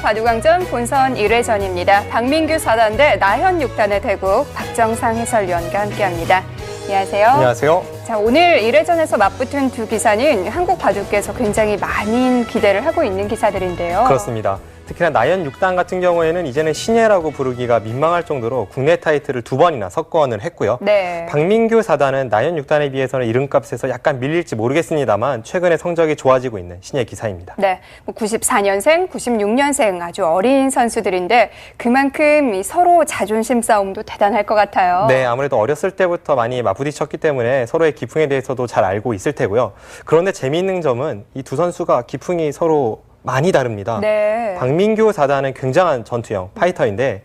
바둑왕전 본선 1회전입니다. 박민규 4단 대 나현 6단의 대국, 박정상 해설위원과 함께합니다. 안녕하세요. 안녕하세요. 자, 오늘 1회전에서 맞붙은 두 기사는 한국 바둑계에서 굉장히 많은 기대를 하고 있는 기사들인데요. 그렇습니다. 특히나 나현 6단 같은 경우에는 이제는 신예라고 부르기가 민망할 정도로 국내 타이틀을 2번이나 석권을 했고요. 네. 박민규 4단은 나현 6단에 비해서는 이름값에서 약간 밀릴지 모르겠습니다만 최근에 성적이 좋아지고 있는 신예 기사입니다. 네, 94년생, 96년생 아주 어린 선수들인데 그만큼 서로 자존심 싸움도 대단할 것 같아요. 네, 아무래도 어렸을 때부터 많이 맞부딪혔기 때문에 서로의 기풍에 대해서도 잘 알고 있을 테고요. 그런데 재미있는 점은 이 두 선수가 기풍이 서로 많이 다릅니다. 네. 박민규 4단은 굉장한 전투형 파이터인데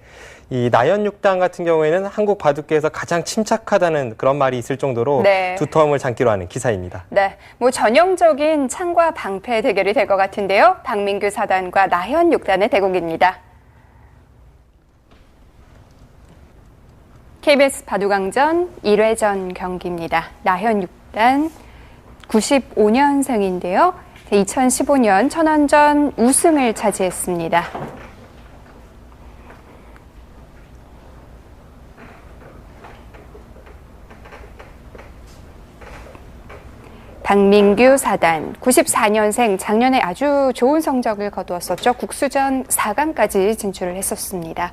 이 나현 6단 같은 경우에는 한국 바둑계에서 가장 침착하다는 그런 말이 있을 정도로 네. 두터움을 장기로 하는 기사입니다. 네, 전형적인 창과 방패 대결이 될 것 같은데요. 박민규 4단과 나현 6단의 대국입니다. KBS 바둑왕전 1회전 경기입니다. 나현 6단 95년생인데요. 2015년 천안전 우승을 차지했습니다. 박민규 4단, 94년생, 작년에 아주 좋은 성적을 거두었었죠. 국수전 4강까지 진출을 했었습니다.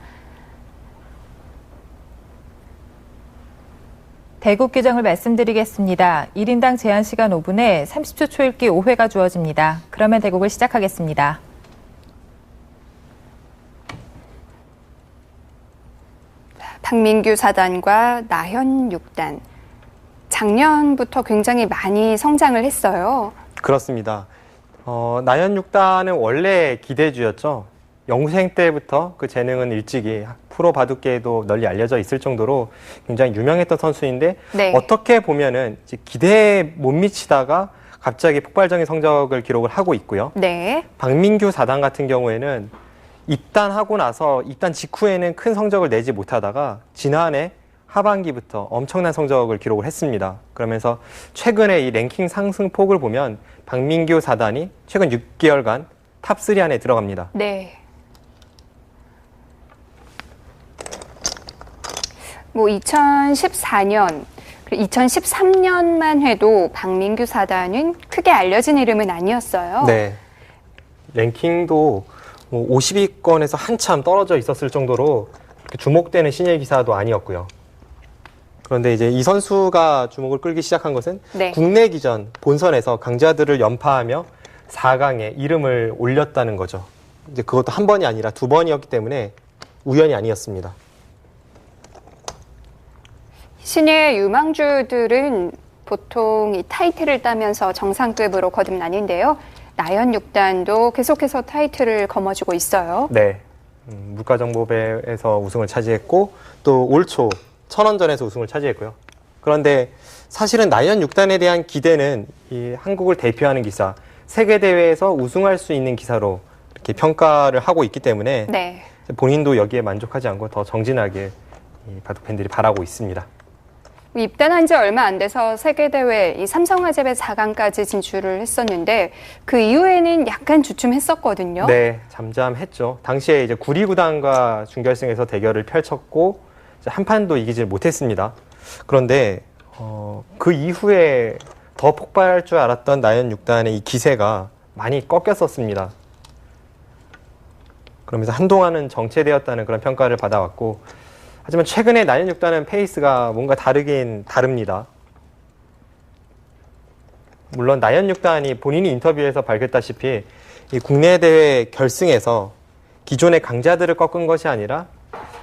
대국 규정을 말씀드리겠습니다. 1인당 제한 시간 5분에 30초 초읽기 5회가 주어집니다. 그러면 대국을 시작하겠습니다. 박민규 4단과 나현 6단. 작년부터 굉장히 많이 성장을 했어요. 그렇습니다. 나현 6단은 원래 기대주였죠. 영생 때부터 그 재능은 일찍이 프로 바둑계에도 널리 알려져 있을 정도로 굉장히 유명했던 선수인데 네. 어떻게 보면은 기대에 못 미치다가 갑자기 폭발적인 성적을 기록을 하고 있고요. 네. 박민규 4단 같은 경우에는 입단하고 나서 입단 직후에는 큰 성적을 내지 못하다가 지난해 하반기부터 엄청난 성적을 기록을 했습니다. 그러면서 최근에 이 랭킹 상승폭을 보면 박민규 4단이 최근 6개월간 탑3 안에 들어갑니다. 네. 2014년, 그리고 2013년만 해도 박민규 4단은 크게 알려진 이름은 아니었어요. 네. 랭킹도 50위권에서 한참 떨어져 있었을 정도로 주목되는 신예 기사도 아니었고요. 그런데 이제 이 선수가 주목을 끌기 시작한 것은 네. 국내 기전 본선에서 강자들을 연파하며 4강에 이름을 올렸다는 거죠. 이제 그것도 한 번이 아니라 2번이었기 때문에 우연이 아니었습니다. 신예 유망주들은 보통 이 타이틀을 따면서 정상급으로 거듭나는데요. 나현 6단도 계속해서 타이틀을 거머쥐고 있어요. 네. 물가정보배에서 우승을 차지했고 또 올 초 천원전에서 우승을 차지했고요. 그런데 사실은 나현 6단에 대한 기대는 이 한국을 대표하는 기사, 세계대회에서 우승할 수 있는 기사로 이렇게 평가를 하고 있기 때문에 네. 본인도 여기에 만족하지 않고 더 정진하게 이 바둑 팬들이 바라고 있습니다. 입단한 지 얼마 안 돼서 세계대회 이 삼성화재배 4강까지 진출을 했었는데 그 이후에는 약간 주춤했었거든요. 네, 잠잠했죠. 당시에 이제 구리구단과 준결승에서 대결을 펼쳤고 한 판도 이기질 못했습니다. 그런데 그 이후에 더 폭발할 줄 알았던 나현 6단의 이 기세가 많이 꺾였었습니다. 그러면서 한동안은 정체되었다는 그런 평가를 받아왔고 하지만 최근에 나현 6단은 페이스가 뭔가 다르긴 다릅니다. 물론 나현 6단이 본인이 인터뷰에서 밝혔다시피 이 국내 대회 결승에서 기존의 강자들을 꺾은 것이 아니라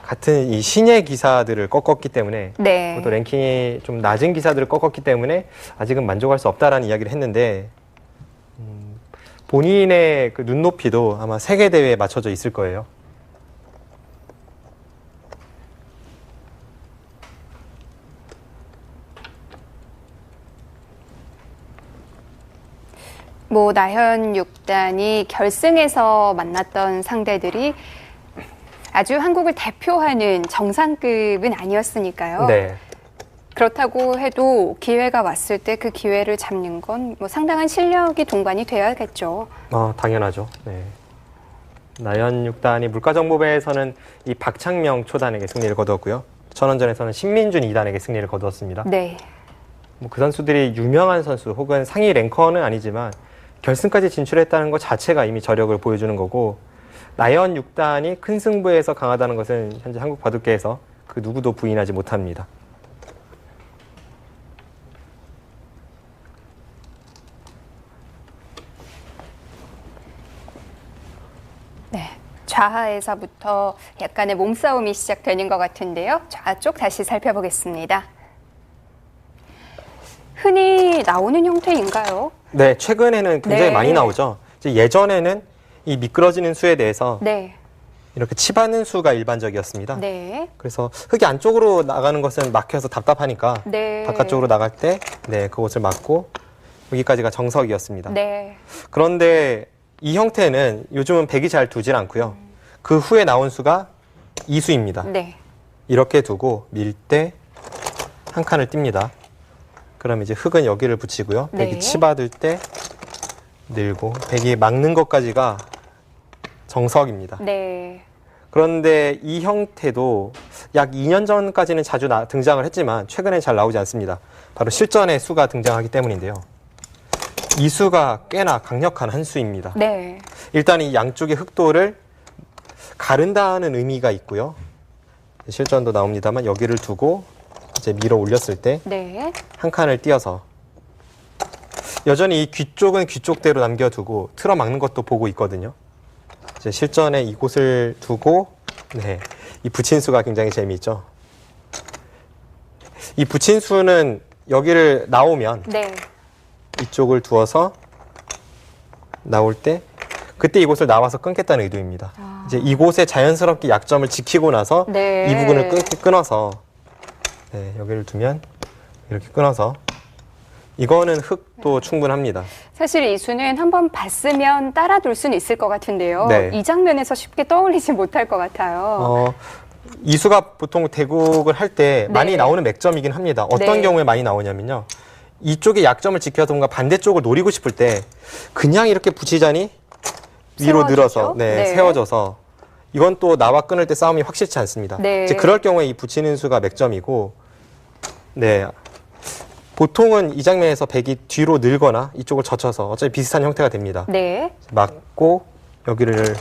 같은 이 신예 기사들을 꺾었기 때문에 네. 또 랭킹이 좀 낮은 기사들을 꺾었기 때문에 아직은 만족할 수 없다라는 이야기를 했는데 본인의 그 눈높이도 아마 세계 대회에 맞춰져 있을 거예요. 나현 6단이 결승에서 만났던 상대들이 아주 한국을 대표하는 정상급은 아니었으니까요. 네. 그렇다고 해도 기회가 왔을 때 그 기회를 잡는 건 상당한 실력이 동반이 되어야겠죠. 당연하죠. 네. 나연 6단이 물가정보배에서는 이 박창명 초단에게 승리를 거두었고요. 천원전에서는 신민준 2단에게 승리를 거두었습니다. 네. 뭐 그 선수들이 유명한 선수 혹은 상위 랭커는 아니지만 결승까지 진출했다는 것 자체가 이미 저력을 보여주는 거고, 나연 6단이 큰 승부에서 강하다는 것은 현재 한국 바둑계에서 그 누구도 부인하지 못합니다. 네. 좌하에서부터 약간의 몸싸움이 시작되는 것 같은데요. 좌쪽 다시 살펴보겠습니다. 흔히 나오는 형태인가요? 네, 최근에는 굉장히 네. 많이 나오죠. 이제 예전에는 이 미끄러지는 수에 대해서 네. 이렇게 치받는 수가 일반적이었습니다. 네. 그래서 흙이 안쪽으로 나가는 것은 막혀서 답답하니까 네. 바깥쪽으로 나갈 때 그것을 막고 여기까지가 정석이었습니다. 네. 그런데 이 형태는 요즘은 백이 잘 두질 않고요. 그 후에 나온 수가 이수입니다. 네. 이렇게 두고 밀 때 한 칸을 띱니다. 그럼 이제 흙은 여기를 붙이고요. 네. 백이 치받을 때 늘고 백이 막는 것까지가 정석입니다. 네. 그런데 이 형태도 약 2년 전까지는 자주 등장을 했지만 최근에 잘 나오지 않습니다. 바로 실전의 수가 등장하기 때문인데요. 이 수가 꽤나 강력한 한 수입니다. 네. 일단 이 양쪽의 흑도를 가른다는 의미가 있고요. 실전도 나옵니다만 여기를 두고 이제 밀어 올렸을 때 네. 한 칸을 띄어서 여전히 이 귀 쪽은 귀 쪽대로 남겨두고 틀어 막는 것도 보고 있거든요. 이제 실전에 이곳을 두고 이 붙인 수가 굉장히 재미있죠. 이 붙인 수는 여기를 나오면 네. 이쪽을 두어서 나올 때 그때 이곳을 나와서 끊겠다는 의도입니다. 이제 이곳에 자연스럽게 약점을 지키고 나서 네. 이 부분을 끊어서 여기를 두면 이렇게 끊어서 이거는 흙도 충분합니다. 사실 이 수는 한번 봤으면 따라돌 수는 있을 것 같은데요. 네. 이 장면에서 쉽게 떠올리지 못할 것 같아요. 이수가 보통 대국을 할 때 많이 네. 나오는 맥점이긴 합니다. 어떤 네. 경우에 많이 나오냐면요. 이쪽에 약점을 지켜서 뭔가 반대쪽을 노리고 싶을 때 그냥 이렇게 붙이자니 위로 세워지죠? 늘어서 네. 세워져서 이건 또 나와 끊을 때 싸움이 확실치 않습니다. 네. 이제 그럴 경우에 이 붙이는 수가 맥점이고 보통은 이 장면에서 백이 뒤로 늘거나 이쪽을 젖혀서 어차피 비슷한 형태가 됩니다. 네. 막고 여기를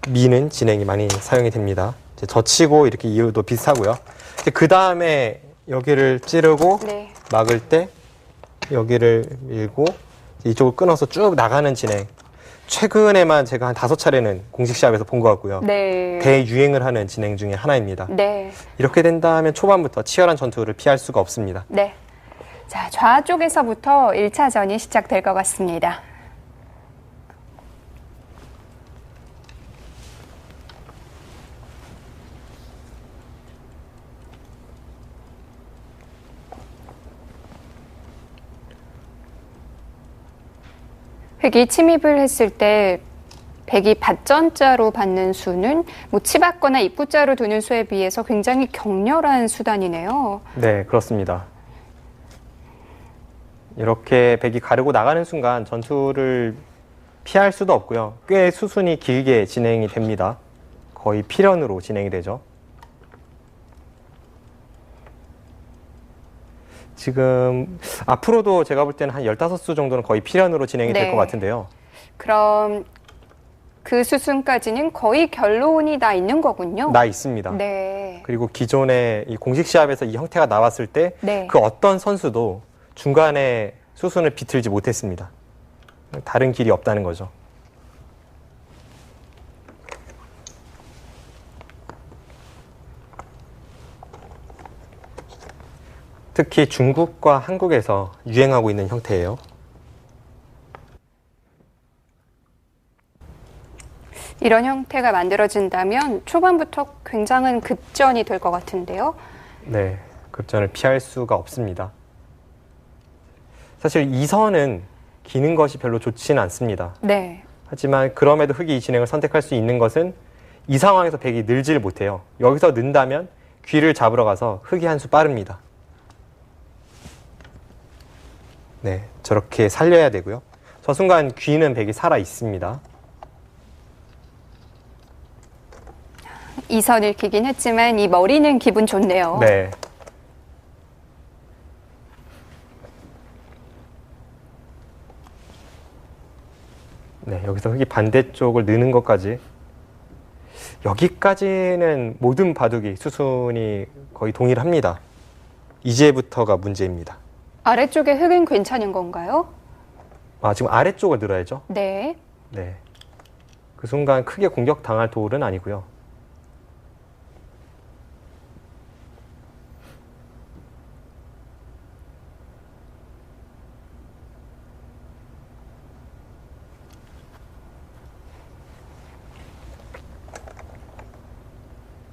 미는 진행이 많이 사용이 됩니다. 이제 젖히고 이렇게 이유도 비슷하고요. 그 다음에 여기를 찌르고 네. 막을 때 여기를 밀고 이쪽을 끊어서 쭉 나가는 진행. 최근에만 제가 한 5차례는 공식 시합에서 본 것 같고요. 네. 대유행을 하는 진행 중에 하나입니다. 네. 이렇게 된다면 초반부터 치열한 전투를 피할 수가 없습니다. 네. 자, 좌쪽에서부터 1차전이 시작될 것 같습니다. 획이 침입을 했을 때 백이 받전자로 받는 수는 뭐 치받거나 입구자로 두는 수에 비해서 굉장히 격렬한 수단이네요. 네, 그렇습니다. 이렇게 백이 가르고 나가는 순간 전투를 피할 수도 없고요. 꽤 수순이 길게 진행이 됩니다. 거의 필연으로 진행이 되죠. 지금 앞으로도 제가 볼 때는 한 15수 정도는 거의 필연으로 진행이 될 네. 것 같은데요. 그럼 그 수순까지는 거의 결론이 나 있는 거군요. 나 있습니다. 네. 그리고 기존의 이 공식 시합에서 이 형태가 나왔을 때 네. 그 어떤 선수도 중간에 수순을 비틀지 못했습니다. 다른 길이 없다는 거죠. 특히 중국과 한국에서 유행하고 있는 형태예요. 이런 형태가 만들어진다면 초반부터 굉장한 급전이 될 것 같은데요. 네, 급전을 피할 수가 없습니다. 사실 이 선은 기는 것이 별로 좋지는 않습니다. 네. 하지만 그럼에도 흙이 이 진행을 선택할 수 있는 것은 이 상황에서 백이 늘지를 못해요. 여기서 는다면 귀를 잡으러 가서 흙이 한 수 빠릅니다. 네, 저렇게 살려야 되고요. 저 순간 귀는 백이 살아 있습니다. 이선 읽히긴 했지만 이 머리는 기분 좋네요. 네. 네, 여기서 흙이 반대쪽을 느는 것까지. 여기까지는 모든 바둑이 수순이 거의 동일합니다. 이제부터가 문제입니다. 아래쪽에 흙은 괜찮은 건가요? 아, 지금 아래쪽을 늘어야죠. 네. 네. 그 순간 크게 공격당할 돌은 아니고요.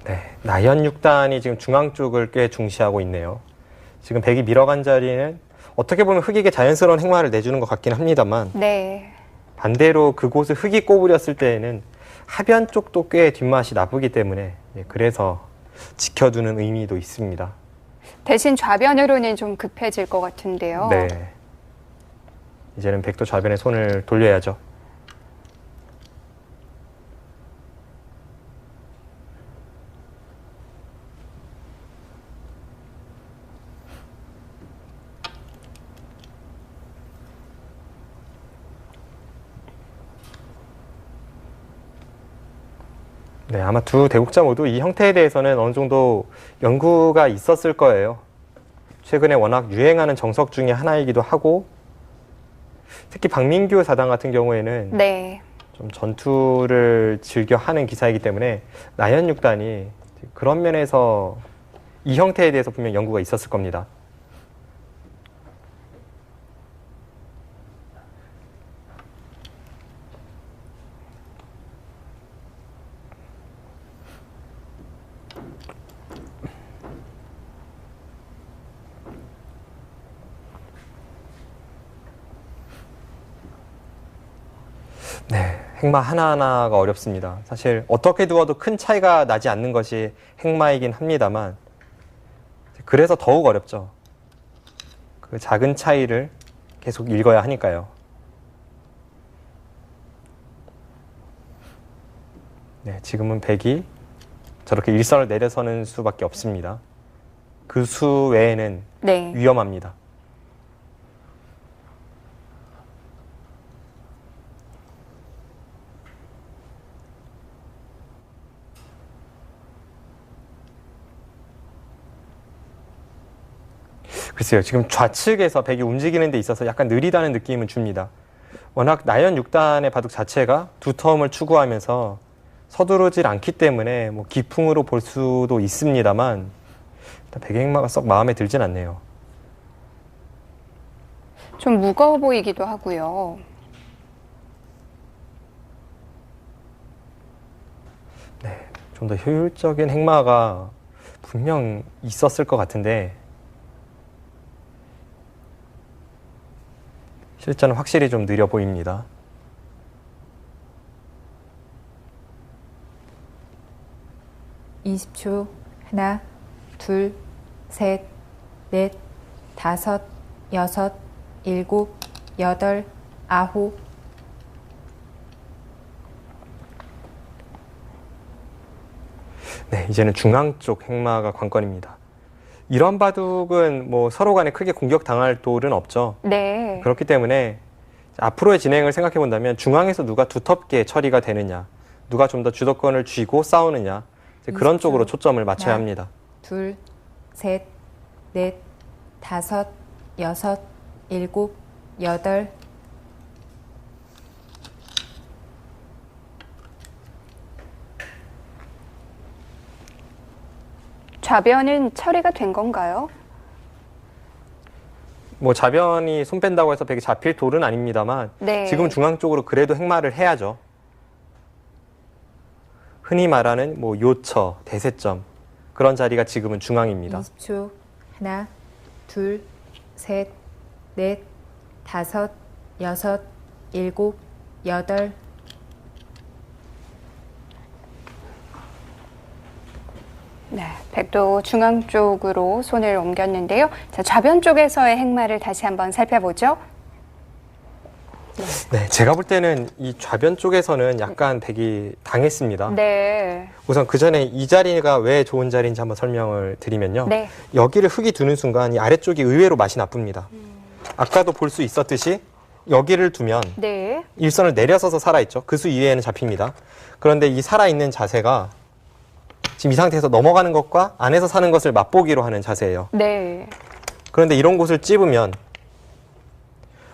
네, 나현 6단이 지금 중앙 쪽을 꽤 중시하고 있네요. 지금 백이 밀어간 자리는 어떻게 보면 흙에게 자연스러운 행마를 내주는 것 같긴 합니다만 네. 반대로 그곳을 흙이 꼬부렸을 때에는 하변 쪽도 꽤 뒷맛이 나쁘기 때문에 그래서 지켜두는 의미도 있습니다. 대신 좌변으로는 좀 급해질 것 같은데요. 네, 이제는 백도 좌변에 손을 돌려야죠. 네, 아마 두 대국자 모두 이 형태에 대해서는 어느 정도 연구가 있었을 거예요. 최근에 워낙 유행하는 정석 중에 하나이기도 하고, 특히 박민규 사단 같은 경우에는 네. 좀 전투를 즐겨 하는 기사이기 때문에 나현 6단이 그런 면에서 이 형태에 대해서 분명 연구가 있었을 겁니다. 네, 행마 하나하나가 어렵습니다. 사실 어떻게 두어도 큰 차이가 나지 않는 것이 행마이긴 합니다만 그래서 더욱 어렵죠. 그 작은 차이를 계속 읽어야 하니까요. 네, 지금은 백이 저렇게 일선을 내려서는 수밖에 없습니다. 그 수 외에는 네. 위험합니다. 글쎄요, 지금 좌측에서 백이 움직이는 데 있어서 약간 느리다는 느낌은 줍니다. 워낙 나현 6단의 바둑 자체가 두터움을 추구하면서 서두르질 않기 때문에 뭐 기풍으로 볼 수도 있습니다만 일단 백의 행마가 썩 마음에 들진 않네요. 좀 무거워 보이기도 하고요. 네, 좀 더 효율적인 행마가 분명 있었을 것 같은데 실전은 확실히 좀 느려 보입니다. (20초) 하나, 둘, 셋, 넷, 다섯, 여섯, 일곱, 여덟, 아홉. 네, 이제는 중앙 쪽 행마가 관건입니다. 이런 바둑은 뭐 서로 간에 크게 공격당할 돌은 없죠. 네. 그렇기 때문에 앞으로의 진행을 생각해 본다면 중앙에서 누가 두텁게 처리가 되느냐, 누가 좀 더 주도권을 쥐고 싸우느냐, 이제 그런 20초. 쪽으로 초점을 맞춰야 하나. 합니다. 둘, 셋, 넷, 다섯, 여섯, 일곱, 여덟. 좌변은 처리가 된 건가요? 뭐 좌변이 손 뺀다고 해서 백이 잡힐 돌은 아닙니다만 네. 지금 중앙 쪽으로 그래도 행마를 해야죠. 흔히 말하는 뭐 요처, 대세점 그런 자리가 지금은 중앙입니다. 20초. 하나, 둘, 셋, 넷, 다섯, 여섯, 일곱, 여덟. 네, 백도 중앙 쪽으로 손을 옮겼는데요. 자, 좌변 쪽에서의 행마를 다시 한번 살펴보죠. 네, 제가 볼 때는 이 좌변 쪽에서는 약간 백이 당했습니다. 네. 우선 그 전에 이 자리가 왜 좋은 자리인지 한번 설명을 드리면요. 네. 여기를 흙이 두는 순간 이 아래쪽이 의외로 맛이 나쁩니다. 아까도 볼 수 있었듯이 여기를 두면 네. 일선을 내려서서 살아있죠. 그 수 이외에는 잡힙니다. 그런데 이 살아있는 자세가 지금 이 상태에서 넘어가는 것과 안에서 사는 것을 맛보기로 하는 자세예요. 네. 그런데 이런 곳을 찝으면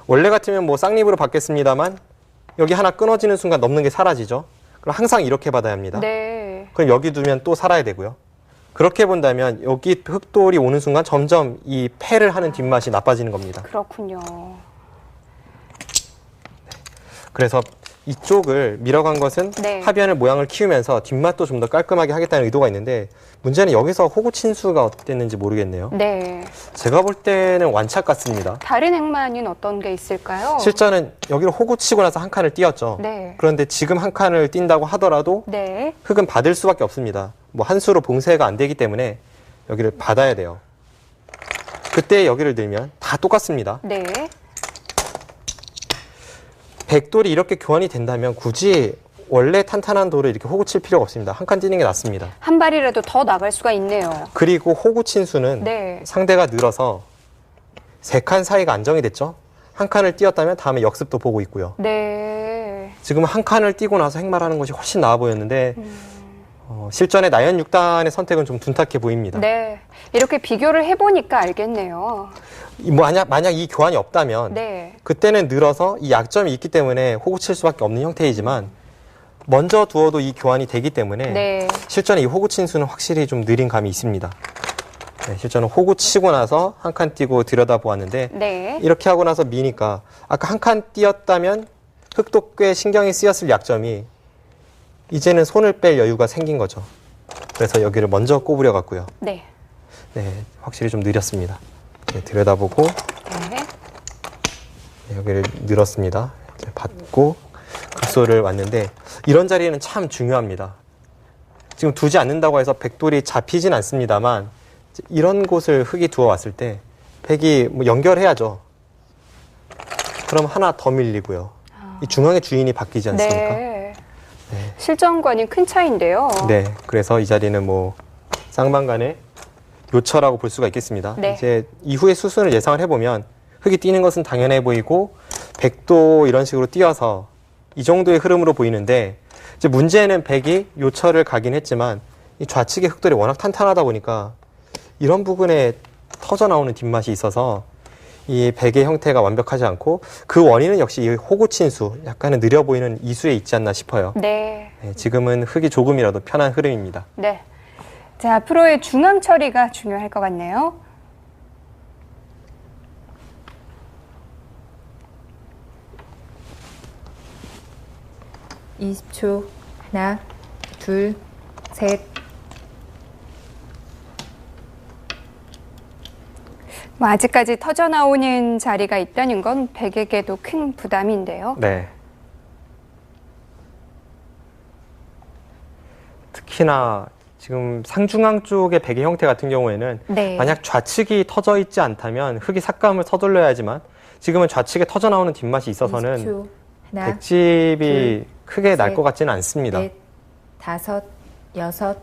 원래 같으면 뭐 쌍립으로 받겠습니다만 여기 하나 끊어지는 순간 넘는 게 사라지죠. 그럼 항상 이렇게 받아야 합니다. 네. 그럼 여기 두면 또 살아야 되고요. 그렇게 본다면 여기 흑돌이 오는 순간 점점 이 패를 하는 뒷맛이 나빠지는 겁니다. 그렇군요. 그래서 이쪽을 밀어간 것은 네. 하변을 모양을 키우면서 뒷맛도 좀 더 깔끔하게 하겠다는 의도가 있는데 문제는 여기서 호구 친수가 어땠는지 모르겠네요. 네. 제가 볼 때는 완착 같습니다. 다른 행마는 어떤 게 있을까요? 실전은 여기를 호구 치고 나서 한 칸을 띄었죠. 네. 그런데 지금 한 칸을 띈다고 하더라도 네. 흙은 받을 수밖에 없습니다. 뭐 한 수로 봉쇄가 안 되기 때문에 여기를 받아야 돼요. 그때 여기를 들면 다 똑같습니다. 네. 백돌이 이렇게 교환이 된다면 굳이 원래 탄탄한 돌을 이렇게 호구 칠 필요가 없습니다. 한 칸 띄는 게 낫습니다. 한 발이라도 더 나갈 수가 있네요. 그리고 호구 친수는 네. 상대가 늘어서 세 칸 사이가 안정이 됐죠. 한 칸을 띄었다면 다음에 역습도 보고 있고요. 네. 지금 한 칸을 띄고 나서 행말하는 것이 훨씬 나아 보였는데 실전의 나연 6단의 선택은 좀 둔탁해 보입니다. 네. 이렇게 비교를 해보니까 알겠네요. 만약 이 교환이 없다면 네. 그때는 늘어서 이 약점이 있기 때문에 호구 칠 수밖에 없는 형태이지만 먼저 두어도 이 교환이 되기 때문에 네. 실전에 이 호구 친수는 확실히 좀 느린 감이 있습니다. 네, 실전은 호구 치고 나서 한 칸 띄고 들여다보았는데 네. 이렇게 하고 나서 미니까 아까 한 칸 띄었다면 흙도 꽤 신경이 쓰였을 약점이 이제는 손을 뺄 여유가 생긴 거죠. 그래서 여기를 먼저 꼬부려 갔고요. 네. 네, 확실히 좀 느렸습니다. 네, 들여다보고 네. 네, 여기를 늘었습니다. 이제 받고 급소를 왔는데 이런 자리는 참 중요합니다. 지금 두지 않는다고 해서 백돌이 잡히진 않습니다만 이런 곳을 흙이 두어 왔을 때 백이 뭐 연결해야죠. 그럼 하나 더 밀리고요. 이 중앙의 주인이 바뀌지 않습니까? 네. 네. 실전과는 큰 차이인데요. 네, 그래서 이 자리는 뭐 쌍방간의 요처라고 볼 수가 있겠습니다. 네. 이제 이후의 수순을 예상을 해보면 흙이 뛰는 것은 당연해 보이고 백도 이런 식으로 뛰어서 이 정도의 흐름으로 보이는데 이제 문제는 백이 요처를 가긴 했지만 이 좌측의 흙돌이 워낙 탄탄하다 보니까 이런 부분에 터져 나오는 뒷맛이 있어서 이 백의 형태가 완벽하지 않고 그 원인은 역시 이 호구 친수, 약간은 느려 보이는 이수에 있지 않나 싶어요. 네. 네, 지금은 흙이 조금이라도 편한 흐름입니다. 네. 자, 앞으로의 중앙 처리가 중요할 것 같네요. (20초) 하나, 둘, 셋. 뭐 아직까지 터져 나오는 자리가 있다는 건 백에게도 큰 부담인데요. 네. 특히나 지금 상중앙 쪽의 백의 형태 같은 경우에는 네. 만약 좌측이 터져 있지 않다면 흙이 삭감을 서둘러야지만 지금은 좌측에 터져 나오는 뒷맛이 있어서는 20초. 하나, 백집이 둘, 크게 날 셋, 것 같지는 않습니다. 넷, 다섯, 여섯,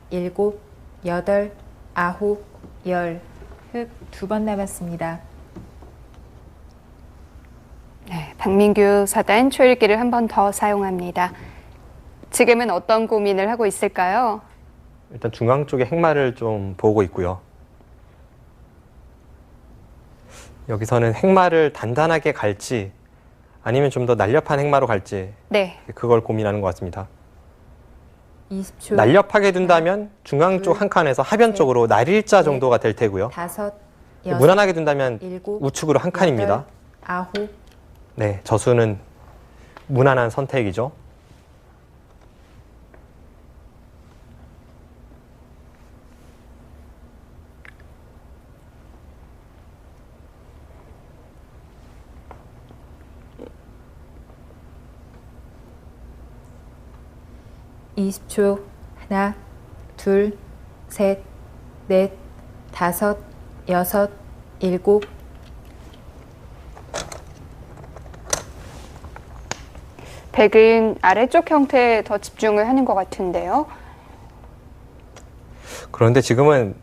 일곱, 여덟, 아홉, 열. 흙 2번 남았습니다. 네, 박민규 사단 초읽기를 한 번 더 사용합니다. 지금은 어떤 고민을 하고 있을까요? 일단 중앙 쪽에 행마를 좀 보고 있고요. 여기서는 행마를 단단하게 갈지 아니면 좀 더 날렵한 행마로 갈지 네. 그걸 고민하는 것 같습니다. 20초. 날렵하게 둔다면 중앙 쪽 한 칸에서 하변 셋, 쪽으로 날일자 넷, 정도가 될 테고요. 다섯, 여섯, 무난하게 둔다면 일곱, 우측으로 한 칸입니다. 여덟, 아홉. 네, 저수는 무난한 선택이죠. (20초) 하나, 둘, 셋, 넷, 다섯, 여섯, 일곱. 백은 아래쪽 형태에 더 집중을 하는 것 같은데요. 그런데 지금은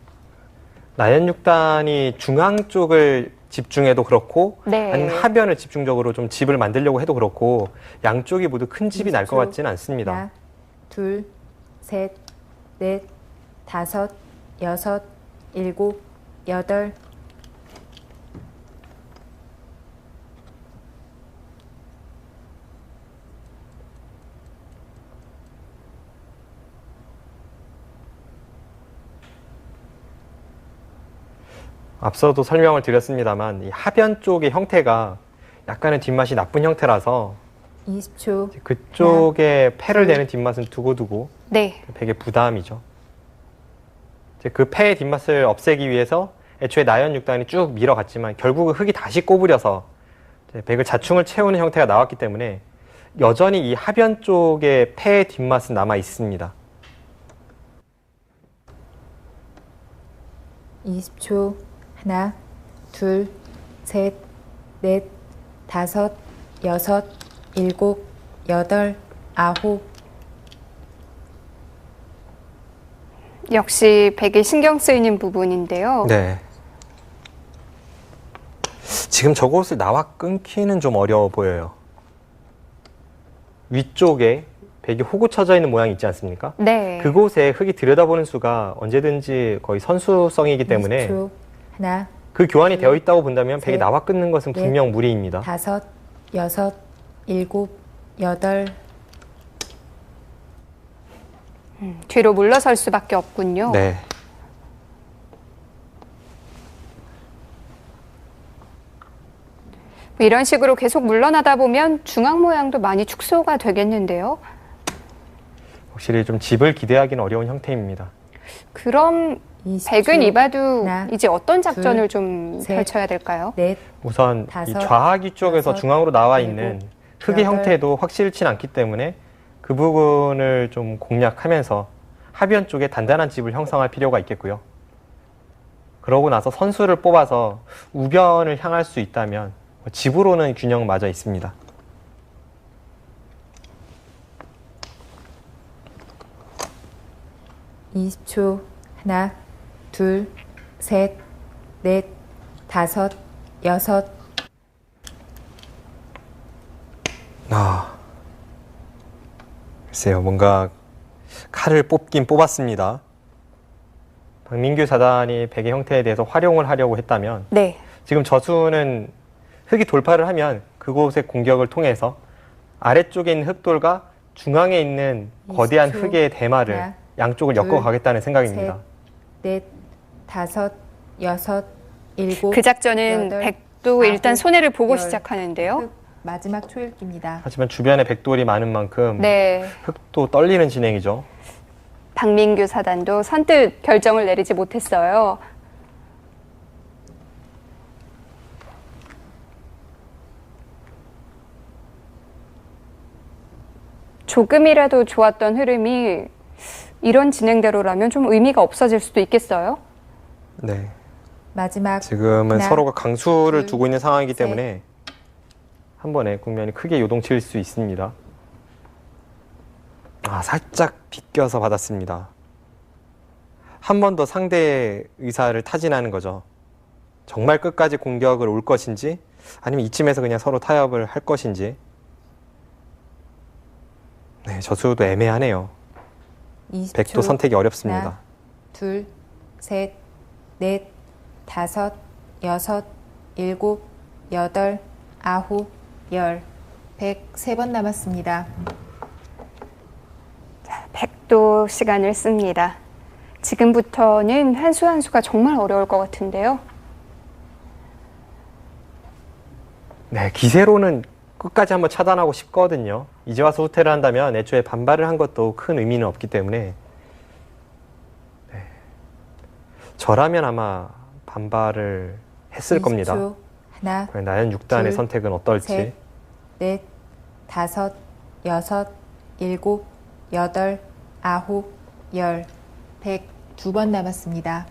나연 6단이 중앙 쪽을 집중해도 그렇고 네. 아니면 하변을 집중적으로 좀 집을 만들려고 해도 그렇고 양쪽이 모두 큰 집이 날 것 같지는 않습니다. 하나, 둘, 셋, 넷, 다섯, 여섯, 일곱, 여덟. 앞서도 설명을 드렸습니다만 이 하변 쪽의 형태가 약간은 뒷맛이 나쁜 형태라서 20초. 그쪽에 패를 내는 뒷맛은 두고두고 네. 백의 부담이죠. 이제 그 패의 뒷맛을 없애기 위해서 애초에 나연 6단이 쭉 밀어갔지만 결국은 흙이 다시 꼬부려서 이제 백을 자충을 채우는 형태가 나왔기 때문에 여전히 이 하변 쪽에 패의 뒷맛은 남아 있습니다. 20초. 하나, 둘, 셋, 넷, 다섯, 여섯, 일곱, 여덟, 아홉. 역시 백이 신경 쓰이는 부분인데요. 네. 지금 저곳을 나와 끊기는 좀 어려워 보여요. 위쪽에 백이 호구 쳐져 있는 모양이 있지 않습니까? 네. 그곳에 흙이 들여다보는 수가 언제든지 거의 선수성이기 때문에 20초. 하나, 그 교환이 되어 있다고 본다면 백이 셋, 나와 끊는 것은 넷, 분명 무리입니다. 다섯, 여섯, 일곱, 여덟. 뒤로 물러설 수밖에 없군요. 네. 이런 식으로 계속 물러나다 보면 중앙 모양도 많이 축소가 되겠는데요. 확실히 좀 집을 기대하기는 어려운 형태입니다. 그럼 20초. 백은 이바두 하나, 이제 어떤 작전을 둘, 좀 셋, 펼쳐야 될까요? 넷, 우선 이 다섯, 좌하기 쪽에서 여섯, 중앙으로 나와 일곱, 있는 흙의 여덟. 형태도 확실치 않기 때문에 그 부분을 좀 공략하면서 하변 쪽에 단단한 집을 형성할 필요가 있겠고요. 그러고 나서 선수를 뽑아서 우변을 향할 수 있다면 집으로는 균형 맞아 있습니다. 이십 초. 하나, 둘, 셋, 넷, 다섯, 여섯. 글쎄요, 뭔가 칼을 뽑긴 뽑았습니다. 박민규 사단이 백의 형태에 대해서 활용을 하려고 했다면 네. 지금 저수는 흙이 돌파를 하면 그곳의 공격을 통해서 아래쪽에 있는 흙돌과 중앙에 있는 거대한 20초. 흙의 대마를 하나, 양쪽을 둘, 엮어가겠다는 생각입니다. 넷, 다섯, 여섯, 일곱. 그 작전은 여덟, 백도 일단 아홉, 손해를 보고 열. 시작하는데요. 흙 마지막 초읽기입니다. 하지만 주변에 백돌이 많은 만큼 네. 흙도 떨리는 진행이죠. 박민규 사단도 선뜻 결정을 내리지 못했어요. 조금이라도 좋았던 흐름이 이런 진행대로라면 좀 의미가 없어질 수도 있겠어요? 네. 마지막 지금은 하나, 서로가 강수를 둘, 두고 있는 상황이기 셋. 때문에 한 번에 국면이 크게 요동칠 수 있습니다. 살짝 비껴서 받았습니다. 한 번 더 상대의 의사를 타진하는 거죠. 정말 끝까지 공격을 올 것인지 아니면 이쯤에서 그냥 서로 타협을 할 것인지. 네, 저수도 애매하네요. 20초. 백도 선택이 어렵습니다. 하나, 둘, 셋, 넷, 다섯, 여섯, 일곱, 여덟, 아홉, 열. 103번 남았습니다. 백도 시간을 씁니다. 지금부터는 한 수 한 수가 정말 어려울 것 같은데요. 네, 기세로는 끝까지 한번 차단하고 싶거든요. 이제 와서 후퇴를 한다면 애초에 반발을 한 것도 큰 의미는 없기 때문에 네. 저라면 아마 반발을 했을 20초. 겁니다. 하나, 과연 나연 6단의 둘, 선택은 어떨지. 셋, 넷, 다섯, 여섯, 일곱, 여덟, 아홉, 열. 102번 남았습니다.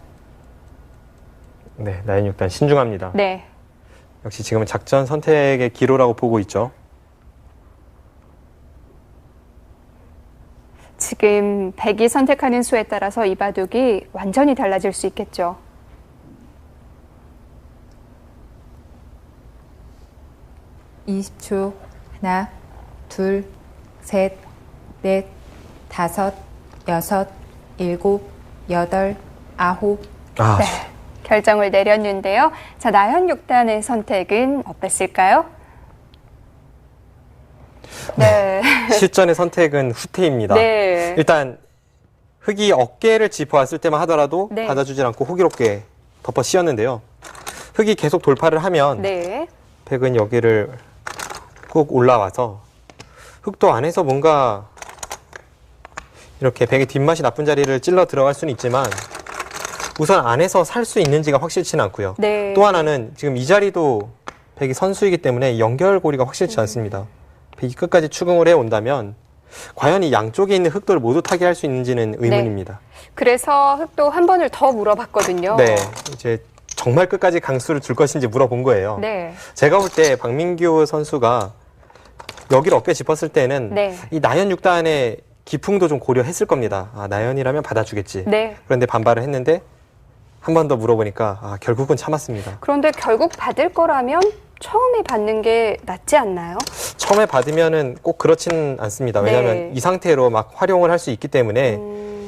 네, 나연 6단 신중합니다. 네. 역시 지금은 작전 선택의 기로라고 보고 있죠. 지금 백이 선택하는 수에 따라서 이 바둑이 완전히 달라질 수 있겠죠. (20초) 하나, 둘, 셋, 넷, 다섯, 여섯, 일곱, 여덟, 아홉. 아, 네, 결정을 내렸는데요. 자, 나현 6단의 선택은 어땠을까요? 네. 실전의 선택은 후퇴입니다. 네. 일단 흑이 어깨를 짚어왔을 때만 하더라도 네. 받아주질 않고 호기롭게 덮어 씌웠는데요. 흑이 계속 돌파를 하면 네. 백은 여기를 꾹 올라와서 흑도 안에서 뭔가 이렇게 백의 뒷맛이 나쁜 자리를 찔러 들어갈 수는 있지만 우선 안에서 살 수 있는지가 확실치는 않고요. 네. 또 하나는 지금 이 자리도 백이 선수이기 때문에 연결고리가 확실치 않습니다. 백이 끝까지 추궁을 해온다면 과연 이 양쪽에 있는 흑도를 모두 타개할 수 있는지는 의문입니다. 그래서 흑도 한 번을 더 물어봤거든요. 네, 이제 정말 끝까지 강수를 줄 것인지 물어본 거예요. 네. 제가 볼 때 박민규 선수가 여기를 어깨 짚었을 때는 네. 이 나연 6단의 기풍도 좀 고려했을 겁니다. 아, 나연이라면 받아주겠지. 네. 그런데 반발을 했는데 한 번 더 물어보니까 아, 결국은 참았습니다. 그런데 결국 받을 거라면 처음에 받는 게 낫지 않나요? 처음에 받으면은 꼭 그렇지는 않습니다. 왜냐하면 네. 이 상태로 막 활용을 할 수 있기 때문에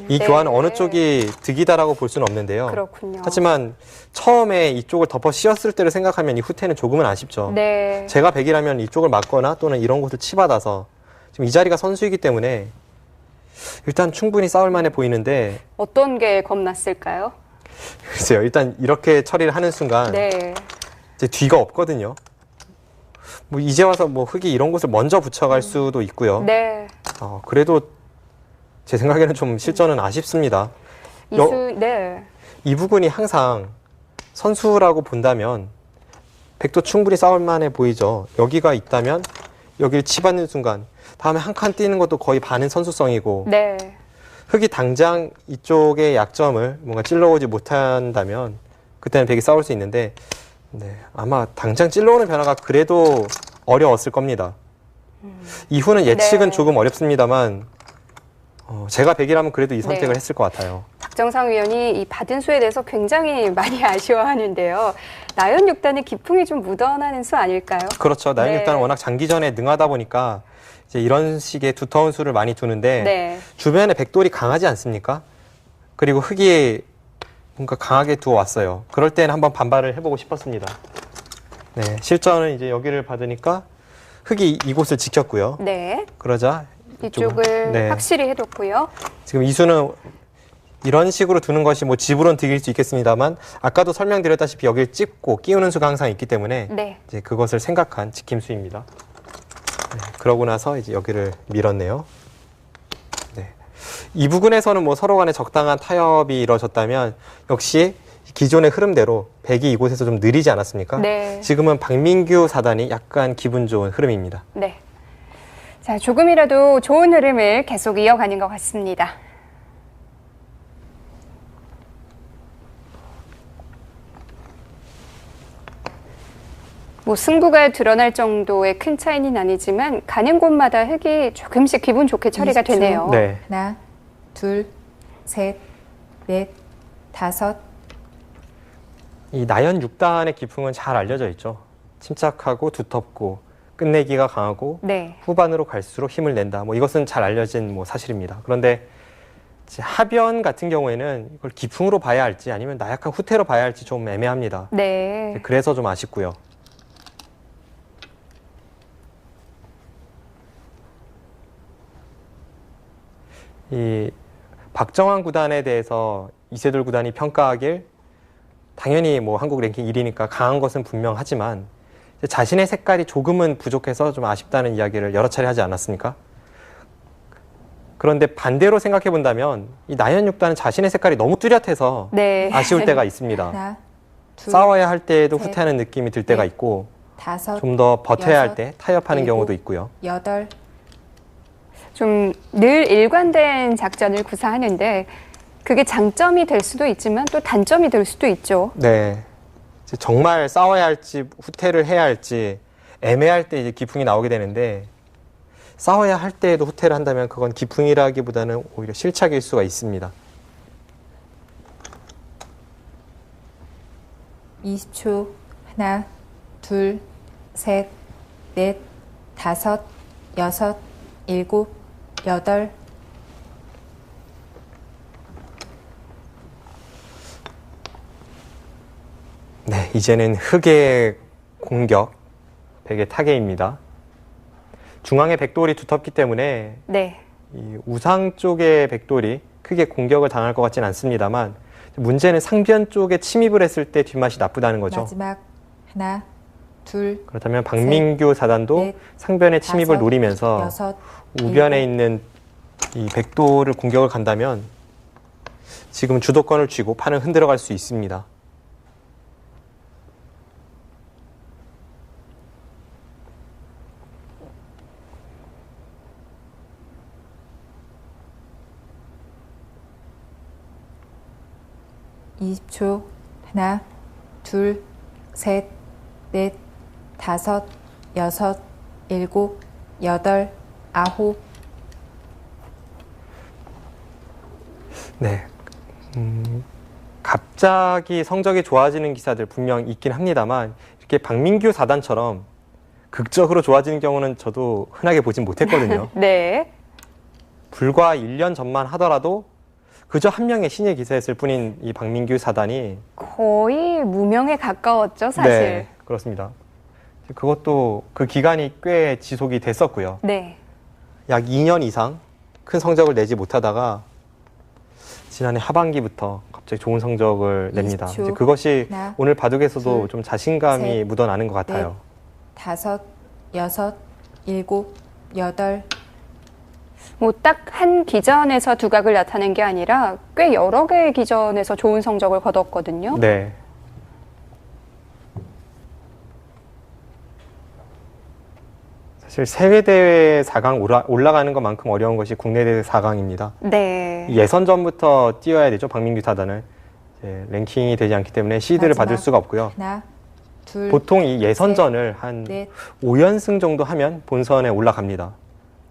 이 네. 교환은 어느 쪽이 득이다라고 볼 수는 없는데요. 그렇군요. 하지만 처음에 이쪽을 덮어 씌웠을 때를 생각하면 이 후퇴는 조금은 아쉽죠. 네. 제가 백이라면 이쪽을 막거나 또는 이런 곳을 치받아서 지금 이 자리가 선수이기 때문에 일단 충분히 싸울 만해 보이는데 어떤 게 겁났을까요? 글쎄요. 일단 이렇게 처리를 하는 순간 네. 이제 뒤가 없거든요. 뭐 이제 와서 뭐 흑이 이런 곳을 먼저 붙여갈 수도 있고요. 네. 그래도 제 생각에는 좀 실전은 아쉽습니다. 네. 이 부분이 항상 선수라고 본다면 백도 충분히 싸울 만해 보이죠. 여기가 있다면 여기를 치받는 순간 다음에 한 칸 뛰는 것도 거의 반은 선수성이고 네. 흑이 당장 이쪽의 약점을 뭔가 찔러오지 못한다면 그때는 백이 싸울 수 있는데 네, 아마 당장 찔러오는 변화가 그래도 어려웠을 겁니다. 이후는 예측은 네. 조금 어렵습니다만 제가 백이라면 그래도 이 선택을 네. 했을 것 같아요. 박정상 위원이 이 받은 수에 대해서 굉장히 많이 아쉬워하는데요. 나연 6단의 기풍이 좀 묻어나는 수 아닐까요? 그렇죠. 나연 네. 6단은 워낙 장기전에 능하다 보니까 이제 이런 식의 두터운 수를 많이 두는데 네. 주변에 백돌이 강하지 않습니까? 그리고 흑이 뭔가 강하게 두어왔어요. 그럴 때는 한번 반발을 해보고 싶었습니다. 네, 실전은 이제 여기를 받으니까 흑이 이곳을 지켰고요. 네. 그러자 이쪽을 네. 확실히 해뒀고요. 지금 이 수는 이런 식으로 두는 것이 뭐 집으론 득일 수 있겠습니다만 아까도 설명드렸다시피 여기를 찍고 끼우는 수가 항상 있기 때문에 네. 이제 그것을 생각한 지킴수입니다. 네, 그러고 나서 이제 여기를 밀었네요. 네. 이 부분에서는 뭐 서로 간에 적당한 타협이 이루어졌다면 역시 기존의 흐름대로 백이 이곳에서 좀 느리지 않았습니까? 네. 지금은 박민규 사단이 약간 기분 좋은 흐름입니다. 네. 자, 조금이라도 좋은 흐름을 계속 이어가는 것 같습니다. 뭐 승부가 드러날 정도의 큰 차이는 아니지만 가는 곳마다 흑이 조금씩 기분 좋게 처리가 20초. 되네요. 네. 하나, 둘, 셋, 넷, 다섯. 이 나연 6단의 기풍은 잘 알려져 있죠. 침착하고 두텁고 끝내기가 강하고 네. 후반으로 갈수록 힘을 낸다. 뭐 이것은 잘 알려진 뭐 사실입니다. 그런데 이제 하변 같은 경우에는 이걸 기풍으로 봐야 할지 아니면 나약한 후퇴로 봐야 할지 좀 애매합니다. 네. 그래서 좀 아쉽고요. 이 박정환 구단에 대해서 이세돌 구단이 평가하길 당연히 뭐 한국 랭킹 1위니까 강한 것은 분명하지만 자신의 색깔이 조금은 부족해서 좀 아쉽다는 이야기를 여러 차례 하지 않았습니까? 그런데 반대로 생각해 본다면 이 나연 6단은 자신의 색깔이 너무 뚜렷해서 네. 아쉬울 때가 있습니다. 하나, 둘, 싸워야 할 때에도 셋, 후퇴하는 느낌이 들 때가 넷, 있고 다섯, 좀 더 버텨야 할 여섯, 때 타협하는 일곱, 경우도 있고요. 여덟. 좀 늘 일관된 작전을 구사하는데 그게 장점이 될 수도 있지만 또 단점이 될 수도 있죠. 네. 이제 정말 싸워야 할지 후퇴를 해야 할지 애매할 때 이제 기풍이 나오게 되는데 싸워야 할 때에도 후퇴를 한다면 그건 기풍이라기보다는 오히려 실착일 수가 있습니다. 20초. 하나, 둘, 셋, 넷, 다섯, 여섯, 일곱, 여덟. 네, 이제는 흑의 공격, 백의 타개입니다. 중앙의 백돌이 두텁기 때문에 네. 이 우상 쪽의 백돌이 크게 공격을 당할 것 같지는 않습니다만 문제는 상변 쪽에 침입을 했을 때 뒷맛이 나쁘다는 거죠. 마지막. 하나, 둘, 그렇다면 박민규 사단도 넷, 상변의 침입을 다섯, 노리면서 여섯, 우변에 일곱. 있는 이 백돌을 공격을 간다면 지금 주도권을 쥐고 판을 흔들어 갈 수 있습니다. 이십 초. 하나, 둘, 셋, 넷, 다섯, 여섯, 일곱, 여덟, 아홉. 네. 갑자기 성적이 좋아지는 기사들 분명 있긴 합니다만 이렇게 박민규 사단처럼 극적으로 좋아지는 경우는 저도 흔하게 보진 못했거든요. 네. 불과 1년 전만 하더라도 그저 한 명의 신예 기사였을 뿐인 이 박민규 사단이 거의 무명에 가까웠죠, 사실. 네, 그렇습니다. 그것도 그 기간이 꽤 지속이 됐었고요. 네. 약 2년 이상 큰 성적을 내지 못하다가 지난해 하반기부터 갑자기 좋은 성적을 냅니다. 20초. 이제 그것이 하나, 오늘 바둑에서도 둘, 좀 자신감이 셋, 묻어나는 것 같아요. 다섯, 여섯, 일곱, 여덟. 뭐 딱 한 기전에서 두각을 나타낸 게 아니라 꽤 여러 개의 기전에서 좋은 성적을 거뒀거든요. 네. 사실 세계대회 4강 올라가는 것만큼 어려운 것이 국내 대회 4강입니다. 네. 예선전부터 뛰어야 되죠. 박민규 사단은 이제 랭킹이 되지 않기 때문에 시드를 마지막. 받을 수가 없고요. 하나, 둘, 보통 이 예선전을 한 넷, 5연승 정도 하면 본선에 올라갑니다.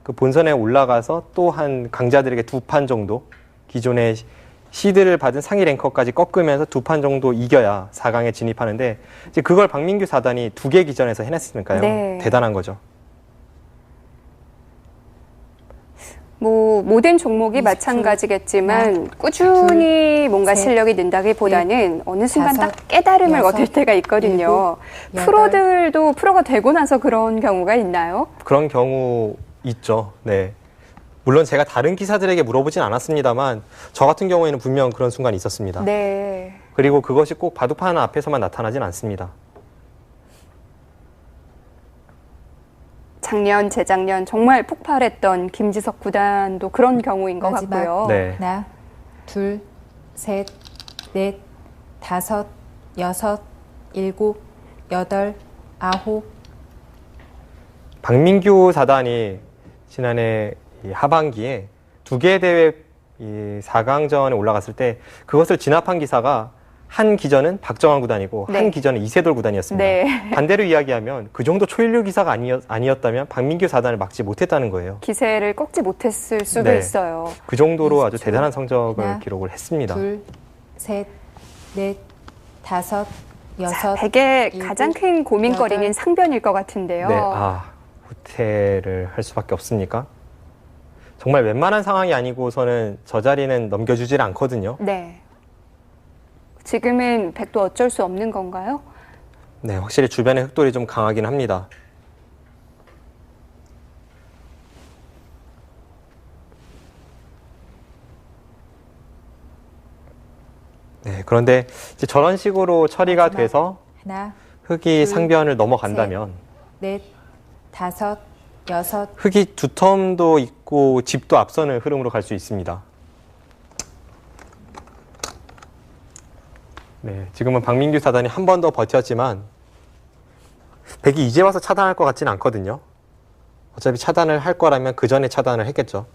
그 본선에 올라가서 또 한 강자들에게 2판 정도 기존의 시드를 받은 상위 랭커까지 꺾으면서 2판 정도 이겨야 4강에 진입하는데 이제 그걸 박민규 사단이 2개 기전에서 해냈으니까요. 네. 대단한 거죠. 뭐 모든 종목이 20초. 마찬가지겠지만 하나, 꾸준히 뭔가 셋, 실력이 는다기보다는 어느 순간 다섯, 딱 깨달음을 여섯, 얻을 때가 있거든요. 일곱, 프로들도 프로가 되고 나서 그런 경우가 있나요? 그런 경우 있죠. 네. 물론 제가 다른 기사들에게 물어보진 않았습니다만 저 같은 경우에는 분명 그런 순간이 있었습니다. 네. 그리고 그것이 꼭 바둑판 앞에서만 나타나진 않습니다. 작년, 재작년 정말 폭발했던 김지석 구단도 그런 경우인 것 마지막. 같고요. 네. 하나, 둘, 셋, 넷, 다섯, 여섯, 일곱, 여덟, 아홉. 박민규 사단이 지난해 이 하반기에 2개 대회 이 4강전에 올라갔을 때 그것을 진압한 기사가 한 기전은 박정환 구단이고 네. 한 기전은 이세돌 구단이었습니다. 네. 반대로 이야기하면 그 정도 초일류 기사가 아니었다면 박민규 사단을 막지 못했다는 거예요. 기세를 꺾지 못했을 수도 네. 있어요. 그 정도로 아주 20초. 대단한 성적을 하나, 기록을 했습니다. 둘, 셋, 넷, 다섯, 여섯. 백의 일곱, 가장 큰 고민거리는 여덟. 상변일 것 같은데요. 네, 후퇴를 할 수밖에 없습니까? 정말 웬만한 상황이 아니고서는 저 자리는 넘겨주질 않거든요. 네. 지금은 백도 어쩔 수 없는 건가요? 네, 확실히 주변의 흑돌이 좀 강하긴 합니다. 네, 그런데 이제 저런 식으로 처리가 마지막. 돼서 하나, 흑이 둘, 상변을 넘어간다면 넷, 다섯, 여섯. 흑이 두텀도 있고 집도 앞서는 흐름으로 갈 수 있습니다. 네, 지금은 박민규 사단이 한 번 더 버텼지만 백이 이제 와서 차단할 것 같지는 않거든요. 어차피 차단을 할 거라면 그 전에 차단을 했겠죠.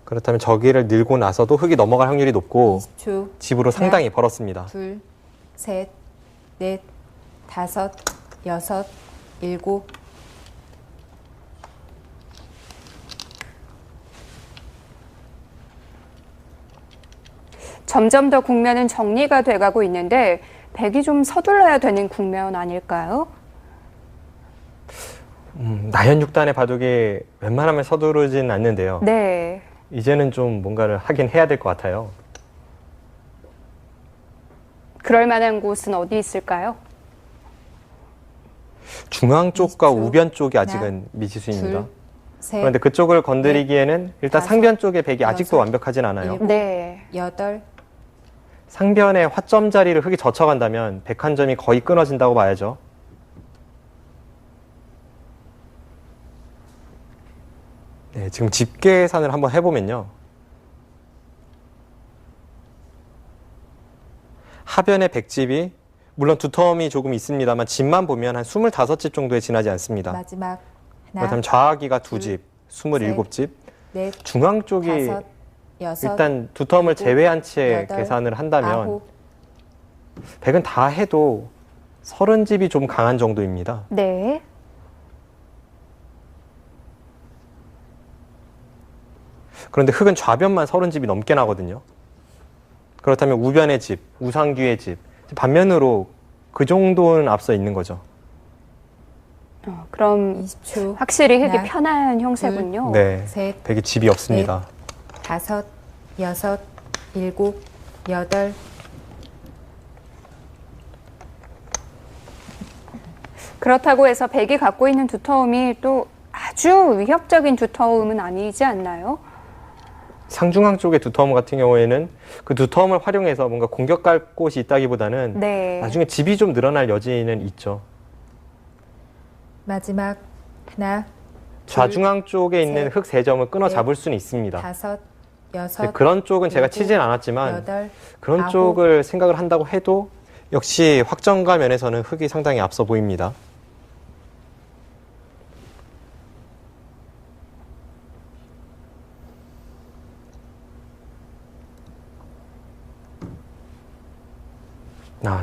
그렇다면 저기를 늘고 나서도 흑이 넘어갈 확률이 높고 20초. 집으로 상당히 벌었습니다. 둘, 셋, 넷, 다섯, 여섯, 일곱. 점점 더 국면은 정리가 돼가고 있는데 백이 좀 서둘러야 되는 국면 아닐까요? 나연 6단의 바둑이 웬만하면 서두르진 않는데요. 네. 이제는 좀 뭔가를 하긴 해야 될 것 같아요. 그럴 만한 곳은 어디 있을까요? 중앙 쪽과 20초. 우변 쪽이 아직은 하나, 미지수입니다. 둘, 셋, 그런데 그쪽을 건드리기에는 일단 다섯, 상변 쪽의 백이 아직도 여섯, 완벽하진 않아요. 일곱. 네. 여덟, 상변의 화점 자리를 흙이 젖혀간다면 백 한 점이 거의 끊어진다고 봐야죠. 네, 지금 집 계산을 한번 해보면요. 하변의 백집이 물론 두텀이 조금 있습니다만 집만 보면 한 25집 정도에 지나지 않습니다. 마지막 하나, 그렇다면 좌하기가 둘, 2집, 27집. 넷, 중앙 쪽이 다섯, 여섯, 일단 두텀을 일곱, 제외한 채 여덟, 계산을 한다면 아홉, 백은 다 해도 30집이 좀 강한 정도입니다. 네. 그런데 흙은 좌변만 30집이 넘게 나거든요. 그렇다면 우변의 집, 우상귀의 집, 반면으로 그 정도는 앞서 있는 거죠. 그럼 20초, 확실히 흙이 하나, 편한 형세군요. 네, 셋, 백이 집이 없습니다. 다섯, 여섯, 일곱, 여덟, 그렇다고 해서 백이 갖고 있는 두터움이 또 아주 위협적인 두터움은 아니지 않나요? 상중앙 쪽의 두터움 같은 경우에는 그 두터움을 활용해서 뭔가 공격할 곳이 있다기보다는 네. 나중에 집이 좀 늘어날 여지는 있죠. 마지막 하나, 좌중앙 쪽에 있는 셋, 흙 3점을 끊어 넷, 잡을 수는 있습니다. 다섯, 근데 여섯, 그런 쪽은 제가 일곱, 치진 않았지만 여덟, 그런 아홉. 쪽을 생각을 한다고 해도 역시 확정과 면에서는 흙이 상당히 앞서 보입니다.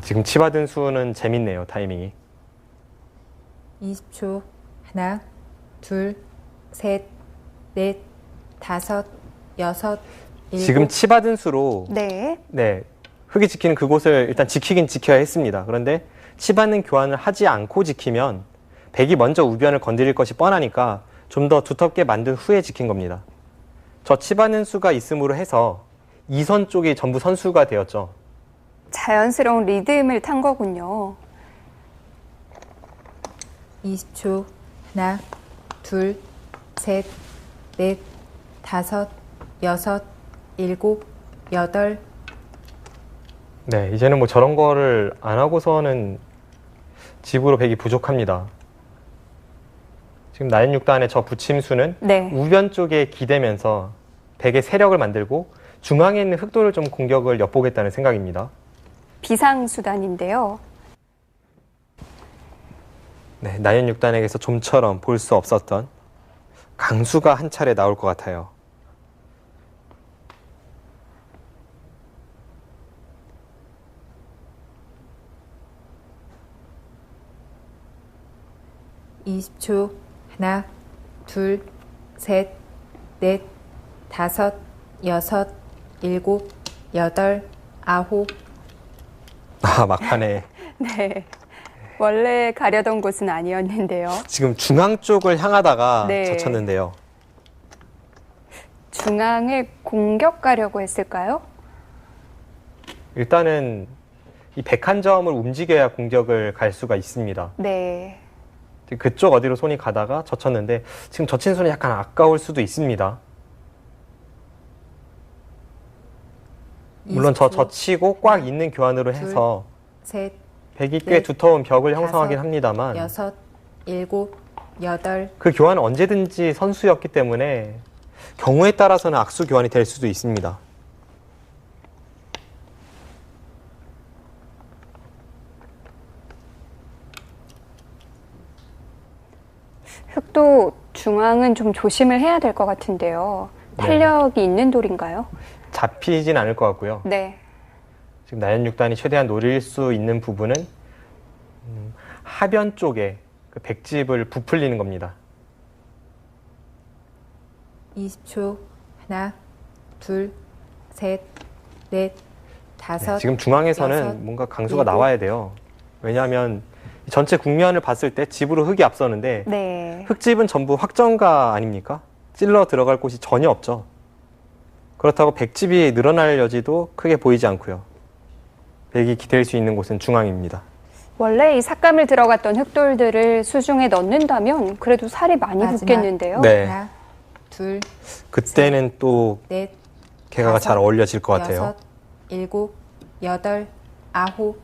지금 치받은 수는 재밌네요, 타이밍이. 20초, 하나, 둘, 셋, 넷, 다섯, 여섯, 일곱, 지금 치받은 수로 네. 네, 흙이 지키는 그곳을 일단 지키긴 지켜야 했습니다. 그런데 치받는 교환을 하지 않고 지키면 백이 먼저 우변을 건드릴 것이 뻔하니까 좀 더 두텁게 만든 후에 지킨 겁니다. 저 치받는 수가 있음으로 해서 2선 쪽이 전부 선수가 되었죠. 자연스러운 리듬을 탄 거군요. 20초, 하나, 둘, 셋, 넷, 다섯, 여섯, 일곱, 여덟, 네, 이제는 뭐 저런 거를 안 하고서는 집으로 백이 부족합니다. 지금 나연 6단의 저 붙임수는 네. 우변 쪽에 기대면서 백의 세력을 만들고 중앙에 있는 흑돌을 좀 공격을 엿보겠다는 생각입니다. 비상수단인데요. 네, 나연 6단에게서 좀처럼 볼 수 없었던 강수가 한 차례 나올 것 같아요. 이십 초, 하나, 둘, 셋, 넷, 다섯, 여섯, 일곱, 여덟, 아홉, 막판에 네. 원래 가려던 곳은 아니었는데요. 지금 중앙 쪽을 향하다가 네. 젖혔는데요. 중앙에 공격 가려고 했을까요? 일단은 이 101점을 움직여야 공격을 갈 수가 있습니다. 네. 그쪽 어디로 손이 가다가 젖혔는데 지금 젖힌 손이 약간 아까울 수도 있습니다. 물론 저 20초, 젖히고 꽉 있는 교환으로 둘, 해서 셋, 백이 꽤 넷, 두터운 벽을 다섯, 형성하긴 합니다만 여섯, 일곱, 여덟, 그 교환은 언제든지 선수였기 때문에 경우에 따라서는 악수 교환이 될 수도 있습니다. 흑도 중앙은 좀 조심을 해야 될 것 같은데요. 탄력이 있는 돌인가요? 잡히진 않을 것 같고요. 네. 지금 나연 6단이 최대한 노릴 수 있는 부분은 하변 쪽에 그 백집을 부풀리는 겁니다. 20초, 하나, 둘, 셋, 넷, 다섯, 지금 중앙에서는 여섯, 뭔가 강수가 일곱. 나와야 돼요. 왜냐하면 전체 국면을 봤을 때 집으로 흙이 앞서는데 네. 흙집은 전부 확정가 아닙니까? 찔러 들어갈 곳이 전혀 없죠. 그렇다고 백집이 늘어날 여지도 크게 보이지 않고요. 백이 기댈 수 있는 곳은 중앙입니다. 원래 이 삭감을 들어갔던 흙돌들을 수중에 넣는다면 그래도 살이 많이 마지막. 붙겠는데요. 네. 하나, 둘, 그때는 또 넷, 개가가 잘 다섯, 어울려질 것 같아요. 여섯, 일곱, 여덟, 아홉.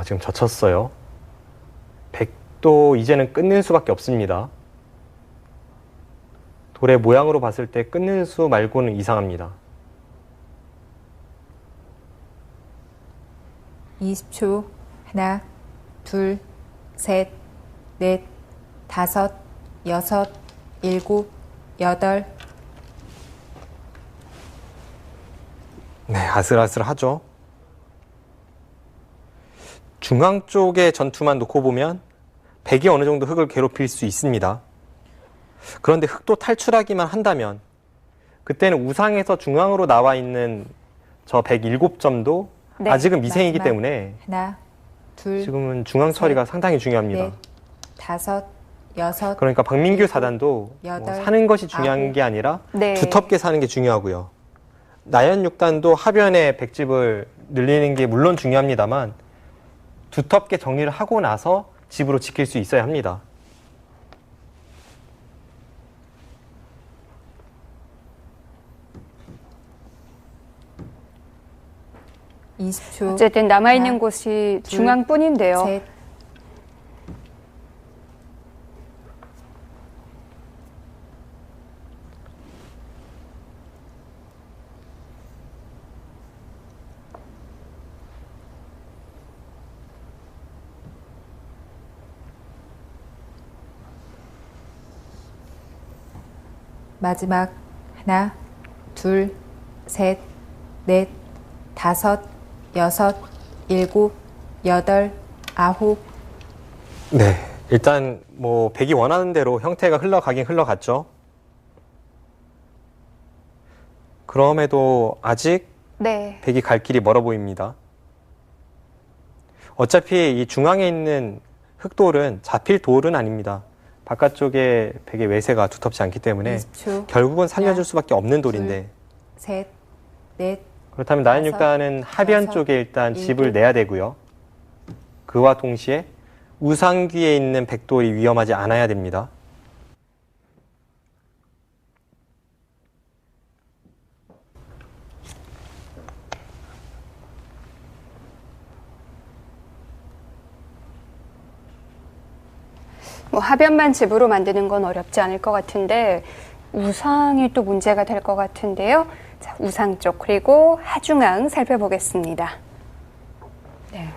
지금 젖혔어요. 백도 이제는 끊는 수밖에 없습니다. 돌의 모양으로 봤을 때 끊는 수 말고는 이상합니다. 20초. 하나, 둘, 셋, 넷, 다섯, 여섯, 일곱, 여덟. 네, 아슬아슬하죠. 중앙 쪽의 전투만 놓고 보면 백이 어느 정도 흙을 괴롭힐 수 있습니다. 그런데 흙도 탈출하기만 한다면 그때는 우상에서 중앙으로 나와 있는 저 107점도 네, 아직은 미생이기 마지막. 때문에 하나, 둘, 지금은 중앙 처리가 상당히 중요합니다. 넷, 다섯, 여섯. 그러니까 박민규 사단도 여덟, 사는 것이 중요한 아홉. 게 아니라 네. 두텁게 사는 게 중요하고요. 나연 6단도 하변에 백집을 늘리는 게 물론 중요합니다만 두텁게 정리를 하고 나서 집으로 지킬 수 있어야 합니다. 어쨌든 남아있는 하나, 곳이 둘, 중앙뿐인데요. 셋. 마지막. 하나, 둘, 셋, 넷, 다섯, 여섯, 일곱, 여덟, 아홉. 네, 일단 뭐 백이 원하는 대로 형태가 흘러가긴 흘러갔죠. 그럼에도 아직 네. 백이 갈 길이 멀어 보입니다. 어차피 이 중앙에 있는 흙돌은 잡힐 돌은 아닙니다. 바깥쪽에 백의 외세가 두텁지 않기 때문에 20초. 결국은 살려줄 하나, 수밖에 없는 돌인데 셋, 넷, 그렇다면 나연 다섯, 6단은 하변 여섯, 쪽에 일단 집을 일곱. 내야 되고요. 그와 동시에 우상귀에 있는 백돌이 위험하지 않아야 됩니다. 뭐 하변만 집으로 만드는 건 어렵지 않을 것 같은데 우상이 또 문제가 될 것 같은데요. 자, 우상 쪽 그리고 하중앙 살펴보겠습니다. 네.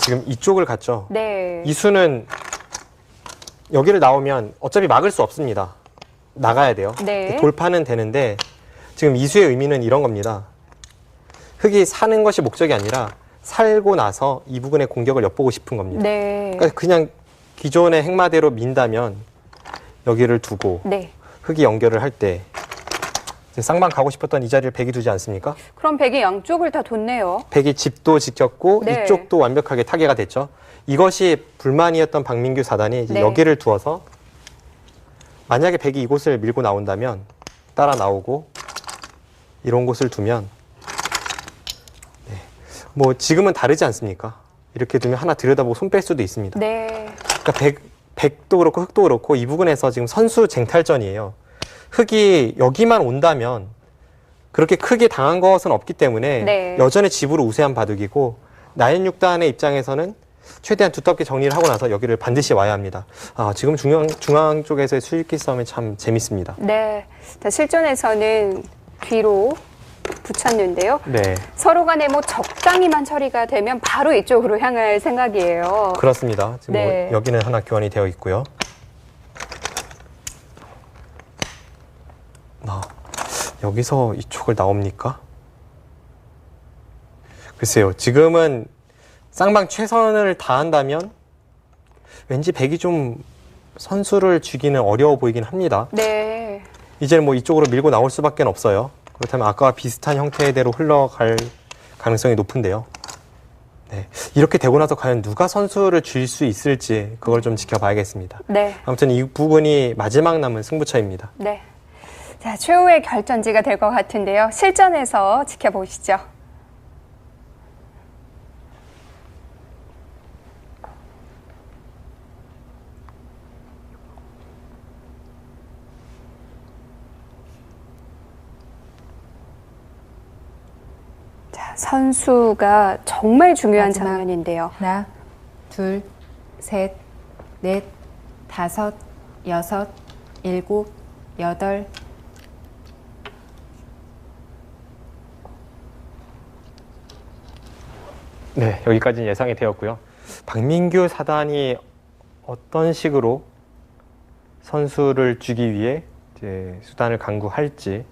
지금 이쪽을 갔죠. 네. 이수는 여기를 나오면 어차피 막을 수 없습니다. 나가야 돼요. 네. 돌파는 되는데 지금 이수의 의미는 이런 겁니다. 흙이 사는 것이 목적이 아니라 살고 나서 이 부분의 공격을 엿보고 싶은 겁니다. 네. 그러니까 그냥 기존의 행마대로 민다면 여기를 두고 네. 흙이 연결을 할 때 쌍방 가고 싶었던 이 자리를 백이 두지 않습니까? 그럼 백이 양쪽을 다 뒀네요. 백이 집도 지켰고 네. 이쪽도 완벽하게 타개가 됐죠. 이것이 불만이었던 박민규 사단이 이제 네. 여기를 두어서 만약에 백이 이곳을 밀고 나온다면 따라 나오고 이런 곳을 두면 네. 뭐 지금은 다르지 않습니까? 이렇게 두면 하나 들여다보고 손 뺄 수도 있습니다. 네. 그러니까 백도 그렇고 흙도 그렇고 이 부분에서 지금 선수 쟁탈전이에요. 흙이 여기만 온다면 그렇게 크게 당한 것은 없기 때문에 네. 여전히 집으로 우세한 바둑이고 나연 6단의 입장에서는 최대한 두텁게 정리를 하고 나서 여기를 반드시 와야 합니다. 지금 중앙 쪽에서의 수익기 싸움이 참 재밌습니다. 네. 자, 실전에서는 뒤로 붙였는데요. 네, 서로 간에 뭐 적당히만 처리가 되면 바로 이쪽으로 향할 생각이에요. 그렇습니다. 지금 네. 뭐 여기는 하나 교환이 되어 있고요. 여기서 이쪽을 나옵니까? 글쎄요. 지금은 쌍방 최선을 다한다면 왠지 백이 좀 선수를 쥐기는 어려워 보이긴 합니다. 네. 이제는 뭐 이쪽으로 밀고 나올 수밖에 없어요. 그렇다면 아까와 비슷한 형태대로 흘러갈 가능성이 높은데요. 네. 이렇게 되고 나서 과연 누가 선수를 쥘 수 있을지 그걸 좀 지켜봐야겠습니다. 네. 아무튼 이 부분이 마지막 남은 승부처입니다. 네. 자, 최후의 결전지가 될 것 같은데요. 실전에서 지켜보시죠. 자, 선수가 정말 중요한 마지막. 장면인데요. 하나, 둘, 셋, 넷, 다섯, 여섯, 일곱, 여덟. 네, 여기까지는 예상이 되었고요. 박민규 사단이 어떤 식으로 선수를 쥐기 위해 이제 수단을 강구할지.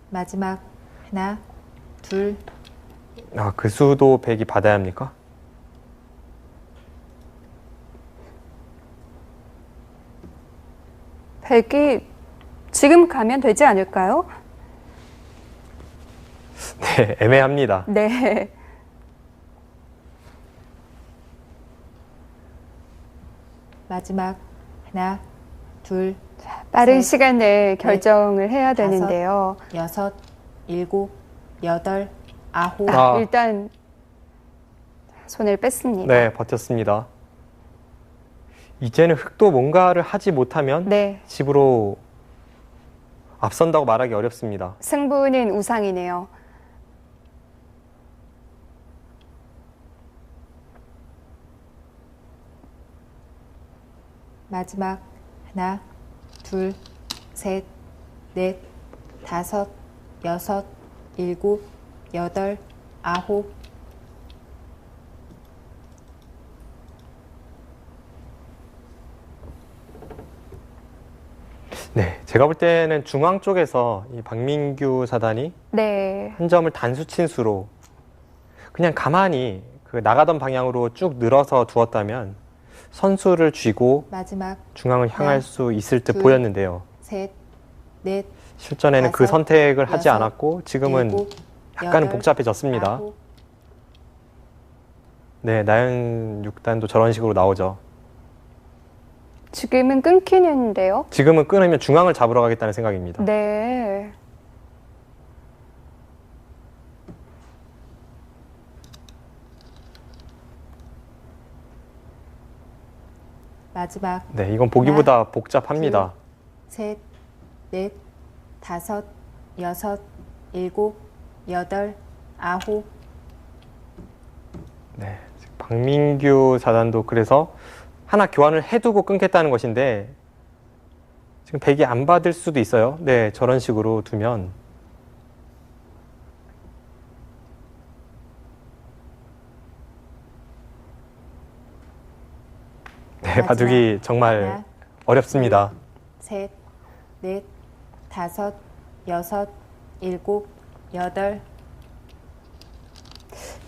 마지막 하나, 둘, 아, 그 수도 백이 받아야 합니까? 백이 지금 가면 되지 않을까요? 네, 애매합니다. 네. 마지막 하나, 둘, 빠른 셋, 시간 내에 결정을 해야 되는데요. 여섯, 일곱, 여덟, 아홉. 아. 일단 손을 뺐습니다. 네, 버텼습니다. 이제는 흑도 뭔가를 하지 못하면 네. 집으로 앞선다고 말하기 어렵습니다. 승부는 우상이네요. 마지막 하나, 둘, 셋, 넷, 다섯, 여섯, 일곱, 여덟, 아홉. 네, 제가 볼 때는 중앙 쪽에서 이 박민규 사단이 네. 한 점을 단수 친수로 그냥 가만히 그 나가던 방향으로 쭉 늘어서 두었다면 선수를 쥐고 마지막 중앙을 향할 하나, 수 있을 듯 둘, 보였는데요. 셋, 넷, 실전에는 그 다섯, 선택을 하지 여섯, 않았고 지금은 일곱, 약간은 여덟, 복잡해졌습니다. 아홉. 네, 나연 6단도 저런 식으로 나오죠. 지금은 끊기는데요. 지금은 끊으면 중앙을 잡으러 가겠다는 생각입니다. 네. 마지막 네, 이건 보기보다 복잡합니다. 셋, 넷, 다섯, 여섯, 일곱, 여덟, 아홉. 네, 박민규 사단도 그래서 하나 교환을 해두고 끊겠다는 것인데 지금 백이 안 받을 수도 있어요. 네, 저런 식으로 두면 네, 마지막. 바둑이 정말 하나, 어렵습니다. 셋, 넷, 다섯, 여섯, 일곱, 여덟.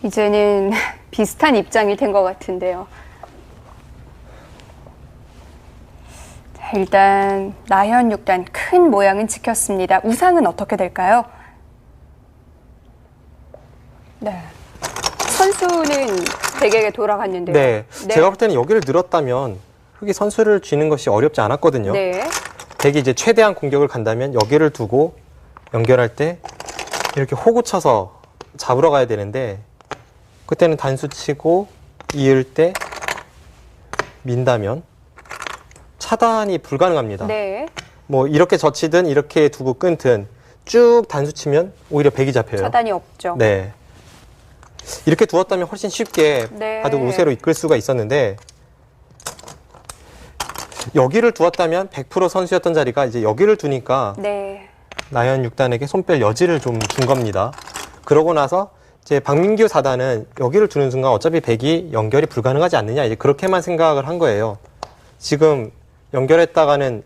이제는 비슷한 입장이 된 것 같은데요. 자, 일단 나현 6단 큰 모양은 지켰습니다. 우상은 어떻게 될까요? 네. 선수는 백에게 돌아갔는데요. 네, 제가 볼 때는 여기를 늘었다면 흑이 선수를 쥐는 것이 어렵지 않았거든요. 네. 백이 이제 최대한 공격을 간다면 여기를 두고 연결할 때 이렇게 호구 쳐서 잡으러 가야 되는데 그때는 단수 치고 이을 때 민다면 차단이 불가능합니다. 네. 뭐 이렇게 젖히든 이렇게 두고 끊든 쭉 단수 치면 오히려 백이 잡혀요. 차단이 없죠. 네. 이렇게 두었다면 훨씬 쉽게 네. 바둑 우세로 이끌 수가 있었는데 여기를 두었다면 100% 선수였던 자리가 이제 여기를 두니까 네. 나연 6단에게 손 뺄 여지를 좀 준 겁니다. 그러고 나서 이제 박민규 4단은 여기를 두는 순간 어차피 백이 연결이 불가능하지 않느냐 이제 그렇게만 생각을 한 거예요. 지금 연결했다가는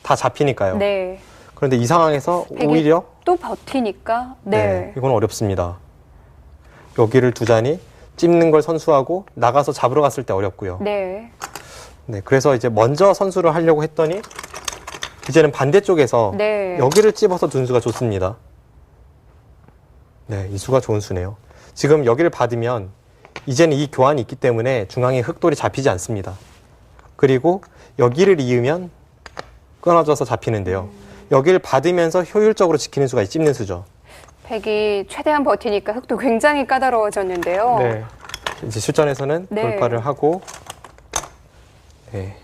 다 잡히니까요. 네. 그런데 이 상황에서 백이 오히려 또 버티니까 네. 이건 어렵습니다. 여기를 두자니 찝는 걸 선수하고 나가서 잡으러 갔을 때 어렵고요. 네. 네, 그래서 이제 먼저 선수를 하려고 했더니 이제는 반대쪽에서 네. 여기를 찝어서 둔 수가 좋습니다. 네, 이 수가 좋은 수네요. 지금 여기를 받으면 이제는 이 교환이 있기 때문에 중앙에 흑돌이 잡히지 않습니다. 그리고 여기를 이으면 끊어져서 잡히는데요. 여기를 받으면서 효율적으로 지키는 수가 찝는 수죠. 백이 최대한 버티니까 흑도 굉장히 까다로워졌는데요. 네. 이제 실전에서는 네. 돌파를 하고 네,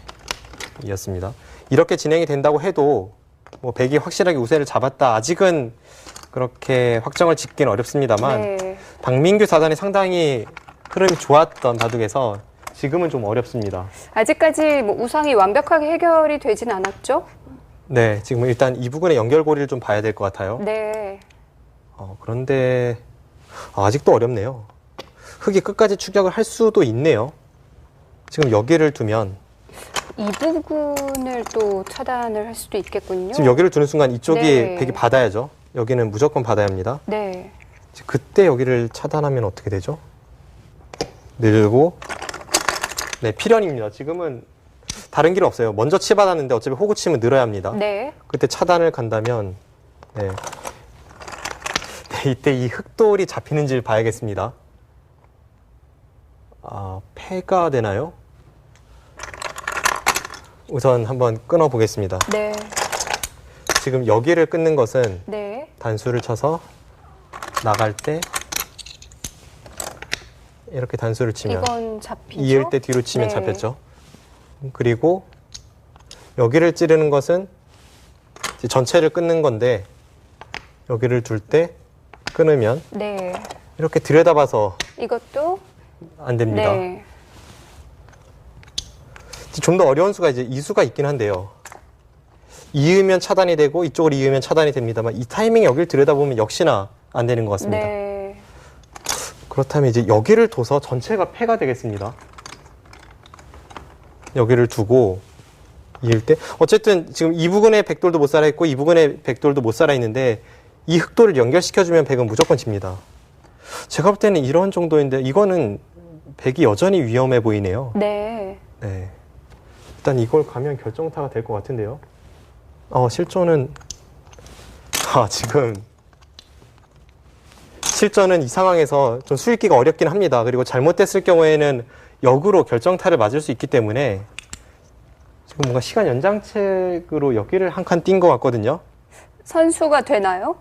이었습니다. 이렇게 진행이 된다고 해도 뭐 백이 확실하게 우세를 잡았다. 아직은 그렇게 확정을 짓기는 어렵습니다만 네. 박민규 사단이 상당히 흐름이 좋았던 바둑에서 지금은 좀 어렵습니다. 아직까지 뭐 우상이 완벽하게 해결이 되진 않았죠? 네, 지금 일단 이 부분의 연결고리를 좀 봐야 될 것 같아요. 네. 그런데 아직도 어렵네요. 흑이 끝까지 추격을 할 수도 있네요. 지금 여기를 두면 이 부분을 또 차단을 할 수도 있겠군요. 지금 여기를 두는 순간 이쪽이 네. 백이 받아야죠. 여기는 무조건 받아야 합니다. 네. 그때 여기를 차단하면 어떻게 되죠? 늘고 네, 필연입니다. 지금은 다른 길은 없어요. 먼저 치받았는데 어차피 호구 치면 늘어야 합니다. 네. 그때 차단을 간다면 네. 네, 이때 이 흑돌이 잡히는지를 봐야겠습니다. 패가 되나요? 우선 한번 끊어 보겠습니다. 네. 지금 여기를 끊는 것은 네. 단수를 쳐서 나갈 때 이렇게 단수를 치면 이건 잡히죠? 이을 때 뒤로 치면 네. 잡혔죠. 그리고 여기를 찌르는 것은 이제 전체를 끊는 건데 여기를 둘 때 끊으면 네. 이렇게 들여다봐서 이것도 안 됩니다. 네. 좀 더 어려운 수가 이제 이 수가 있긴 한데요. 이으면 차단이 되고 이쪽을 이으면 차단이 됩니다만 이 타이밍에 여기를 들여다보면 역시나 안 되는 것 같습니다. 네. 그렇다면 이제 여기를 둬서 전체가 패가 되겠습니다. 여기를 두고 이을 때 어쨌든 지금 이 부분에 백돌도 못 살아있고 이 부분에 백돌도 못 살아있는데 이 흑돌을 연결시켜주면 백은 무조건 집니다. 제가 볼 때는 이런 정도인데 이거는 백이 여전히 위험해 보이네요. 네. 네. 일단 이걸 가면 결정타가 될 것 같은데요. 실전은 지금 실전은 이 상황에서 좀 수익기가 어렵긴 합니다. 그리고 잘못됐을 경우에는 역으로 결정타를 맞을 수 있기 때문에 지금 뭔가 시간 연장책으로 여기를 한 칸 띈 것 같거든요. 선수가 되나요?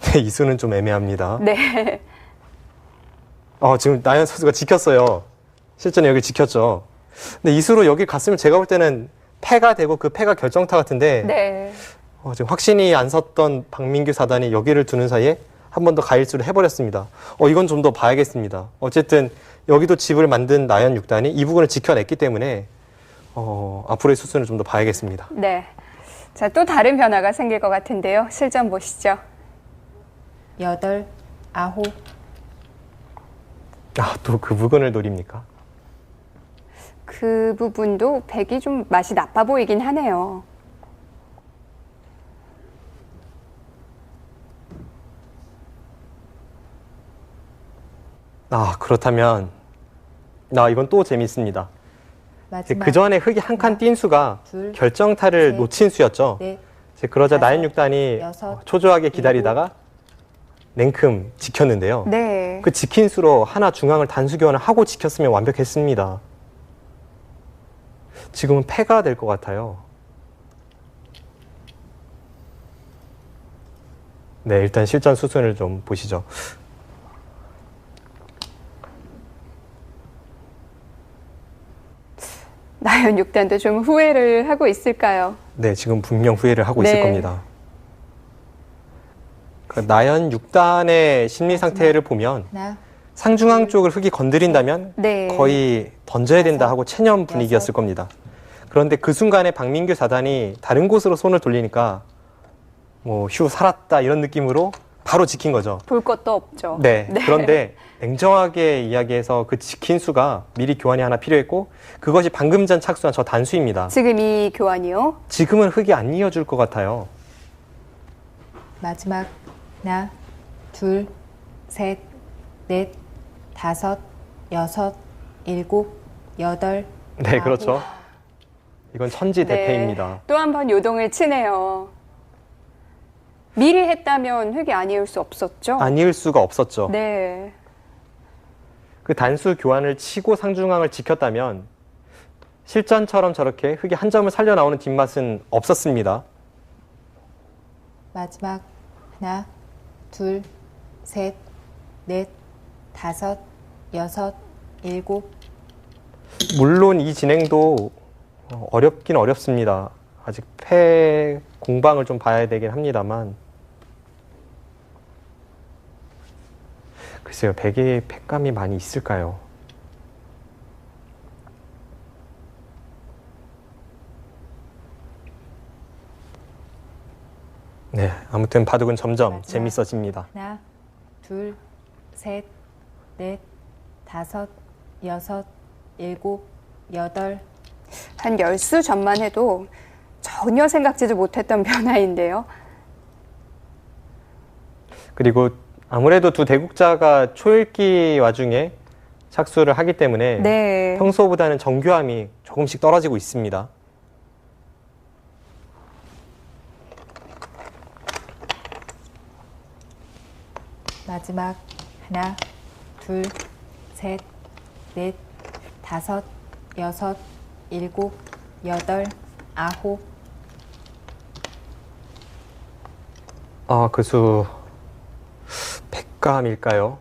네, 이 수는 좀 애매합니다. 네. 지금 나연 선수가 지켰어요. 실전에 여기 지켰죠. 근데 이 수로 여기 갔으면 제가 볼 때는 패가 되고 그 패가 결정타 같은데 네. 지금 확신이 안 섰던 박민규 사단이 여기를 두는 사이에 한 번 더 가일수를 해버렸습니다. 이건 좀 더 봐야겠습니다. 어쨌든 여기도 집을 만든 나연 6단이 이 부분을 지켜냈기 때문에 앞으로의 수순을 좀 더 봐야겠습니다. 네. 자, 또 다른 변화가 생길 것 같은데요. 실전 보시죠. 8, 9. 또 그 부분을 노립니까? 그 부분도 백이 좀 맛이 나빠 보이긴 하네요. 그렇다면 이건 또 재밌습니다. 마지막 그 전에 흑이 한 칸 띈 수가 둘, 결정타를 셋, 놓친 수였죠. 넷, 그러자 다섯, 나연 6단이 여섯, 초조하게 기다리다가 냉큼 지켰는데요. 네. 그 지킨 수로 하나 중앙을 단수 교환을 하고 지켰으면 완벽했습니다. 지금은 패가 될 것 같아요. 네, 일단 실전 수순을 좀 보시죠. 나연 6단도 좀 후회를 하고 있을까요? 네, 지금 분명 후회를 하고 있을 네. 겁니다. 나연 6단의 심리 상태를 보면 하나, 상중앙 쪽을 흑이 건드린다면 네. 거의 던져야 된다 하고 체념 분위기였을 겁니다. 그런데 그 순간에 박민규 사단이 다른 곳으로 손을 돌리니까 휴 살았다 이런 느낌으로 바로 지킨 거죠. 볼 것도 없죠. 네. 그런데 냉정하게 이야기해서 그 지킨 수가 미리 교환이 하나 필요했고 그것이 방금 전 착수한 저 단수입니다. 지금 이 교환이요? 지금은 흑이 안 이어줄 것 같아요. 마지막 하나, 둘, 셋, 넷, 다섯, 여섯, 일곱, 여덟. 네, 그렇죠. 이건 천지대패입니다. 또 한 번 요동을 치네요. 미리 했다면 흙이 아니을 수 없었죠? 아니을 수가 없었죠. 네. 그 단수 교환을 치고 상중앙을 지켰다면 실전처럼 저렇게 흙이 한 점을 살려 나오는 뒷맛은 없었습니다. 마지막 하나, 둘, 셋, 넷, 다섯, 여섯, 일곱. 물론 이 진행도 어렵긴 어렵습니다. 아직 패 공방을 좀 봐야 되긴 합니다만 글쎄요, 백의 패감이 많이 있을까요? 네, 아무튼 바둑은 점점 마지막. 재밌어집니다. 하나, 둘, 셋, 넷, 다섯, 여섯, 일곱, 여덟. 한 10수 전만 해도 전혀 생각지도 못했던 변화인데요. 그리고 아무래도 두 대국자가 초읽기 와중에 착수를 하기 때문에 네. 평소보다는 정교함이 조금씩 떨어지고 있습니다. 마지막 하나, 둘, 셋, 넷, 다섯, 여섯, 일곱, 여덟, 아홉. 그 수 패감일까요?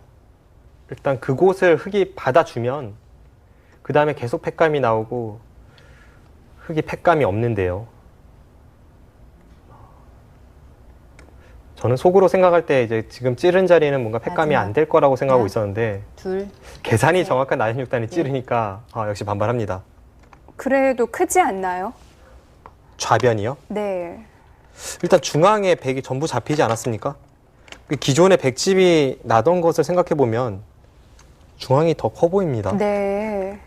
일단 그곳을 흙이 받아주면 그 다음에 계속 패감이 나오고 흙이 패감이 없는데요. 저는 속으로 생각할 때 이제 지금 찌른 자리는 뭔가 패감이 안 될 거라고 생각하고 하나, 있었는데 둘, 계산이 셋, 정확한 나연 6단이 찌르니까 역시 반발합니다. 그래도 크지 않나요? 좌변이요? 네. 일단 중앙에 백이 전부 잡히지 않았습니까? 기존에 백집이 나던 것을 생각해 보면 중앙이 더 커 보입니다. 네.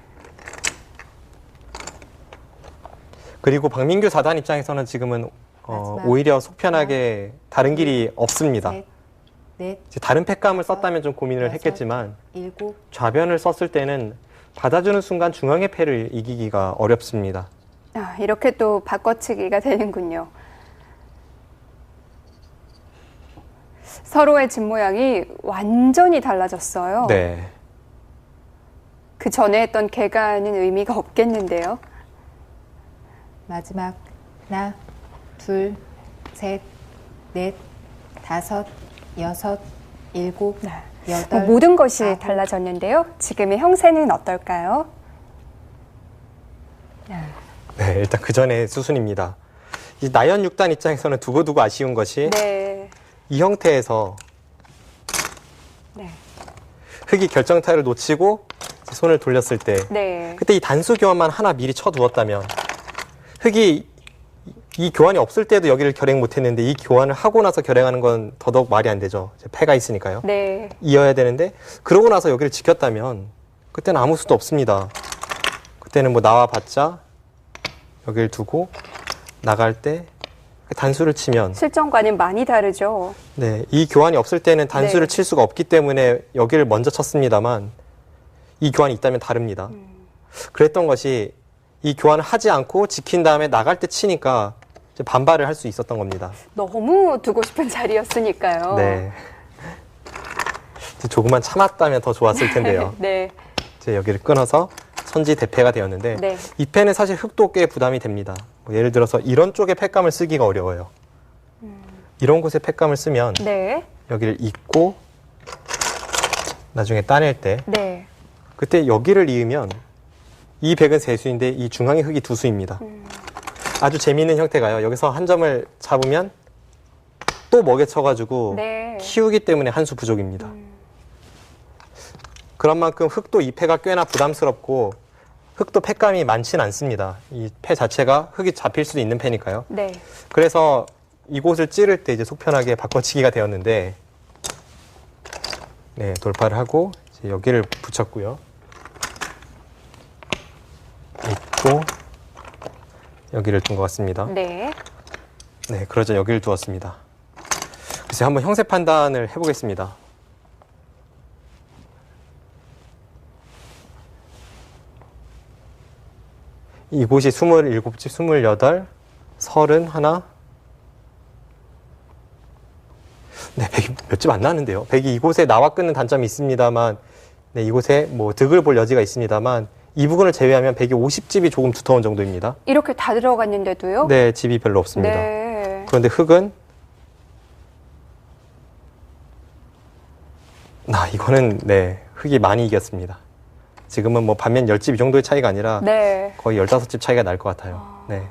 그리고 박민규 4단 입장에서는 지금은 마지막. 오히려 속편하게 다른 길이 없습니다. 셋, 넷, 이제 다른 패감을 썼다면 좀 고민을 여섯, 했겠지만 일곱. 좌변을 썼을 때는 받아주는 순간 중앙의 패를 이기기가 어렵습니다. 이렇게 또 바꿔치기가 되는군요. 서로의 집 모양이 완전히 달라졌어요. 네. 그 전에 했던 개가는 의미가 없겠는데요. 마지막 하나, 둘, 셋, 넷, 다섯, 여섯, 일곱, 여덟. 모든 것이 아홉. 달라졌는데요. 지금의 형세는 어떨까요? 네, 일단 그 전에 수순입니다. 이 나연 6단 입장에서는 두고두고 아쉬운 것이 네. 이 형태에서 네. 흙이 결정타를 놓치고 손을 돌렸을 때 네. 그때 이 단수 교환만 하나 미리 쳐두었다면 흙이 이 교환이 없을 때도 여기를 결행 못했는데 이 교환을 하고 나서 결행하는 건 더더욱 말이 안 되죠. 패가 있으니까요. 네. 이어야 되는데 그러고 나서 여기를 지켰다면 그때는 아무 수도 없습니다. 그때는 뭐 나와봤자 여기를 두고 나갈 때 단수를 치면 실전과는 많이 다르죠. 네, 이 교환이 없을 때는 단수를 네. 칠 수가 없기 때문에 여기를 먼저 쳤습니다만 이 교환이 있다면 다릅니다. 그랬던 것이 이 교환을 하지 않고 지킨 다음에 나갈 때 치니까 이제 반발을 할 수 있었던 겁니다. 너무 두고 싶은 자리였으니까요. 네. 이제 조금만 참았다면 더 좋았을 텐데요. 네. 이제 여기를 끊어서 선지 대패가 되었는데 네. 이 패는 사실 흙도 꽤 부담이 됩니다. 뭐 예를 들어서 이런 쪽에 패감을 쓰기가 어려워요. 이런 곳에 패감을 쓰면 네. 여기를 잇고 나중에 따낼 때 네. 그때 여기를 이으면 이 백은 세 수인데 이 중앙의 흙이 두 수입니다. 아주 재미있는 형태가요. 여기서 한 점을 잡으면 또 먹여 쳐가지고 네. 키우기 때문에 한 수 부족입니다. 그런 만큼 흙도 이 패가 꽤나 부담스럽고 흙도 패감이 많지는 않습니다. 이 패 자체가 흙이 잡힐 수도 있는 패니까요. 네. 그래서 이곳을 찌를 때 이제 속편하게 바꿔치기가 되었는데 네, 돌파를 하고 이제 여기를 붙였고요. 있고 여기를 둔 것 같습니다. 네. 네, 그러자 여기를 두었습니다. 글쎄 한번 형세 판단을 해보겠습니다. 이곳이 27집, 28, 31. 네, 100이 몇 집 안 나는데요. 100이 이곳에 나와 끊는 단점이 있습니다만, 네, 이곳에 뭐 득을 볼 여지가 있습니다만, 이 부분을 제외하면 100이 50집이 조금 두터운 정도입니다. 이렇게 다 들어갔는데도요? 네, 집이 별로 없습니다. 네. 그런데 흙은, 이거는, 네, 흙이 많이 이겼습니다. 지금은 뭐 반면 10집 이 정도의 차이가 아니라 네. 거의 15집 차이가 날 것 같아요. 네.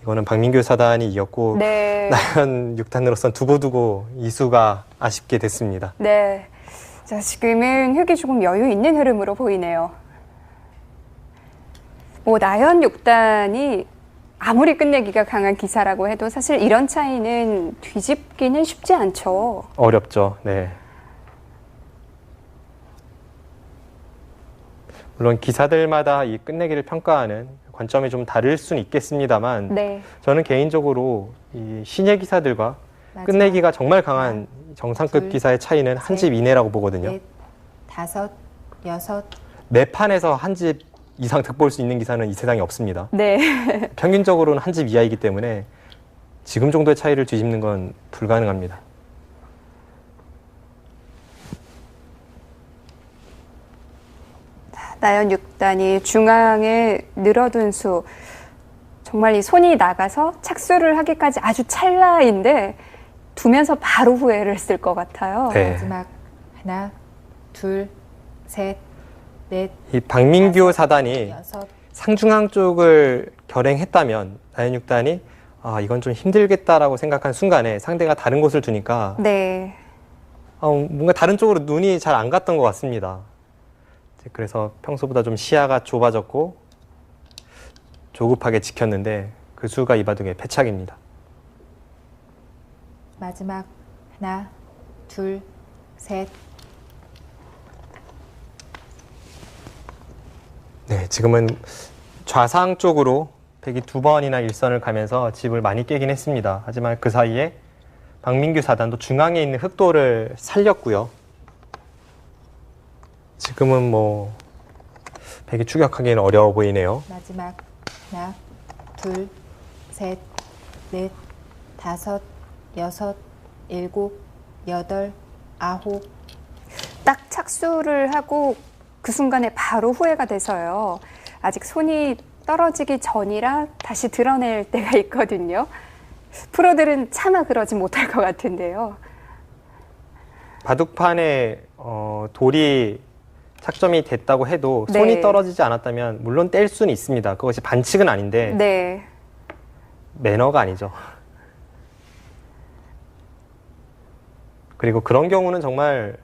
이거는 박민규 사단이 이겼고, 네. 나연 6단으로서는 두고두고 이수가 아쉽게 됐습니다. 네. 자, 지금은 흙이 조금 여유 있는 흐름으로 보이네요. 뭐, 나연 6단이 아무리 끝내기가 강한 기사라고 해도 사실 이런 차이는 뒤집기는 쉽지 않죠. 어렵죠. 네. 물론 기사들마다 이 끝내기를 평가하는 관점이 좀 다를 수는 있겠습니다만, 네. 저는 개인적으로 이 신예 기사들과 마지막 끝내기가 정말 강한 정상급 둘, 기사의 차이는 한 집 이내라고 보거든요. 넷, 다섯, 여섯. 매 판에서 한 집 이상 득볼 수 있는 기사는 이 세상에 없습니다. 네. 평균적으로는 한 집 이하이기 때문에 지금 정도의 차이를 뒤집는 건 불가능합니다. 나연 6단이 중앙에 늘어둔 수, 정말 이 손이 나가서 착수를 하기까지 아주 찰나인데 두면서 바로 후회를 했을 것 같아요. 네. 마지막 하나, 둘, 셋, 넷, 이 박민규 다섯, 사단이 여섯. 상중앙 쪽을 결행했다면 나연 6단이 이건 좀 힘들겠다라고 생각한 순간에 상대가 다른 곳을 두니까 네. 뭔가 다른 쪽으로 눈이 잘 안 갔던 것 같습니다. 그래서 평소보다 좀 시야가 좁아졌고 조급하게 지켰는데 그 수가 이 바둑의 패착입니다. 마지막 하나, 둘, 셋. 네, 지금은 좌상 쪽으로 백이 2번이나 일선을 가면서 집을 많이 깨긴 했습니다. 하지만 그 사이에 박민규 사단도 중앙에 있는 흑도를 살렸고요. 지금은 뭐 백이 추격하기는 어려워 보이네요. 마지막 하나, 둘, 셋, 넷, 다섯, 여섯, 일곱, 여덟, 아홉. 딱 착수를 하고 그 순간에 바로 후회가 돼서요. 아직 손이 떨어지기 전이라 다시 드러낼 때가 있거든요. 프로들은 차마 그러지 못할 것 같은데요. 바둑판에 돌이 착점이 됐다고 해도 네. 손이 떨어지지 않았다면 물론 뗄 수는 있습니다. 그것이 반칙은 아닌데 네. 매너가 아니죠. 그리고 그런 경우는 정말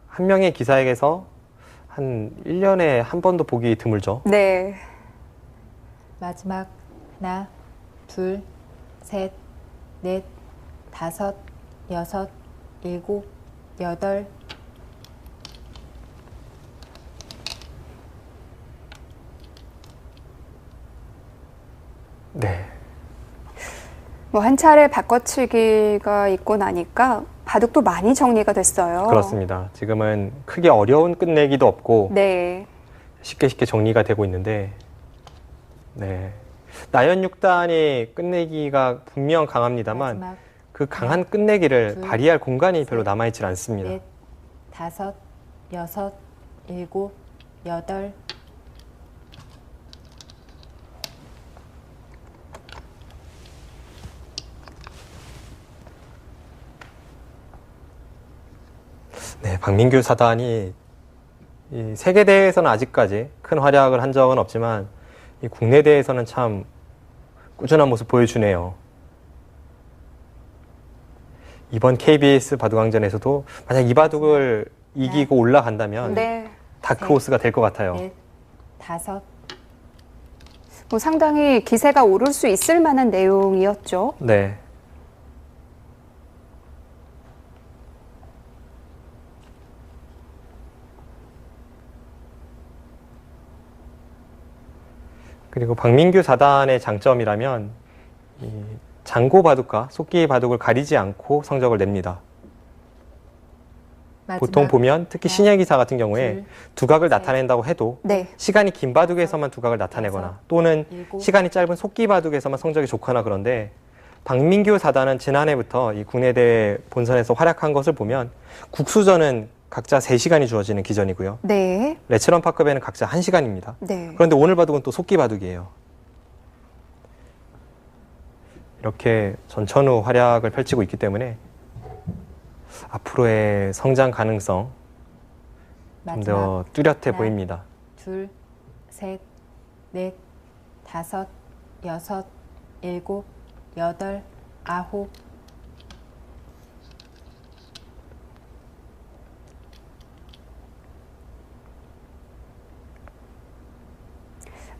한 명의 기사에게서 한 1년에 한 번도 보기 드물죠. 네. 마지막 하나, 둘, 셋, 넷, 다섯, 여섯, 일곱, 여덟. 네. 뭐 한 차례 바꿔치기가 있고 나니까 바둑도 많이 정리가 됐어요. 그렇습니다. 지금은 크게 어려운 끝내기도 없고 네. 쉽게 정리가 되고 있는데 네. 나연 6단이 끝내기가 분명 강합니다만 마지막 그 강한 끝내기를 둘, 발휘할 공간이 별로 셋, 남아있질 않습니다. 넷, 다섯, 여섯, 일곱, 여덟. 네, 박민규 사단이 이 세계대회에서는 아직까지 큰 활약을 한 적은 없지만 이 국내 대회에서는 참 꾸준한 모습 보여주네요. 이번 KBS 바둑왕전에서도 만약 이 바둑을 이기고 올라간다면 네. 다크호스가 될 것 같아요. 넷, 다섯. 뭐 상당히 기세가 오를 수 있을 만한 내용이었죠. 네. 그리고 박민규 사단의 장점이라면 이 장고 바둑과 속기 바둑을 가리지 않고 성적을 냅니다. 보통 보면 특히 신예 기사 같은 경우에 두각을 나타낸다고 해도 네. 시간이 긴 바둑에서만 두각을 나타내거나 또는 시간이 짧은 속기 바둑에서만 성적이 좋거나 그런데 박민규 사단은 지난해부터 이 국내 대회 본선에서 활약한 것을 보면 국수전은 각자 3시간이 주어지는 기전이고요. 네. 레츠런 파크배는 각자 1시간입니다. 네. 그런데 오늘 바둑은 또 속기 바둑이에요. 이렇게 전천후 활약을 펼치고 있기 때문에 앞으로의 성장 가능성 좀 더 뚜렷해 보입니다. 둘, 셋, 넷, 다섯, 여섯, 일곱, 여덟, 아홉.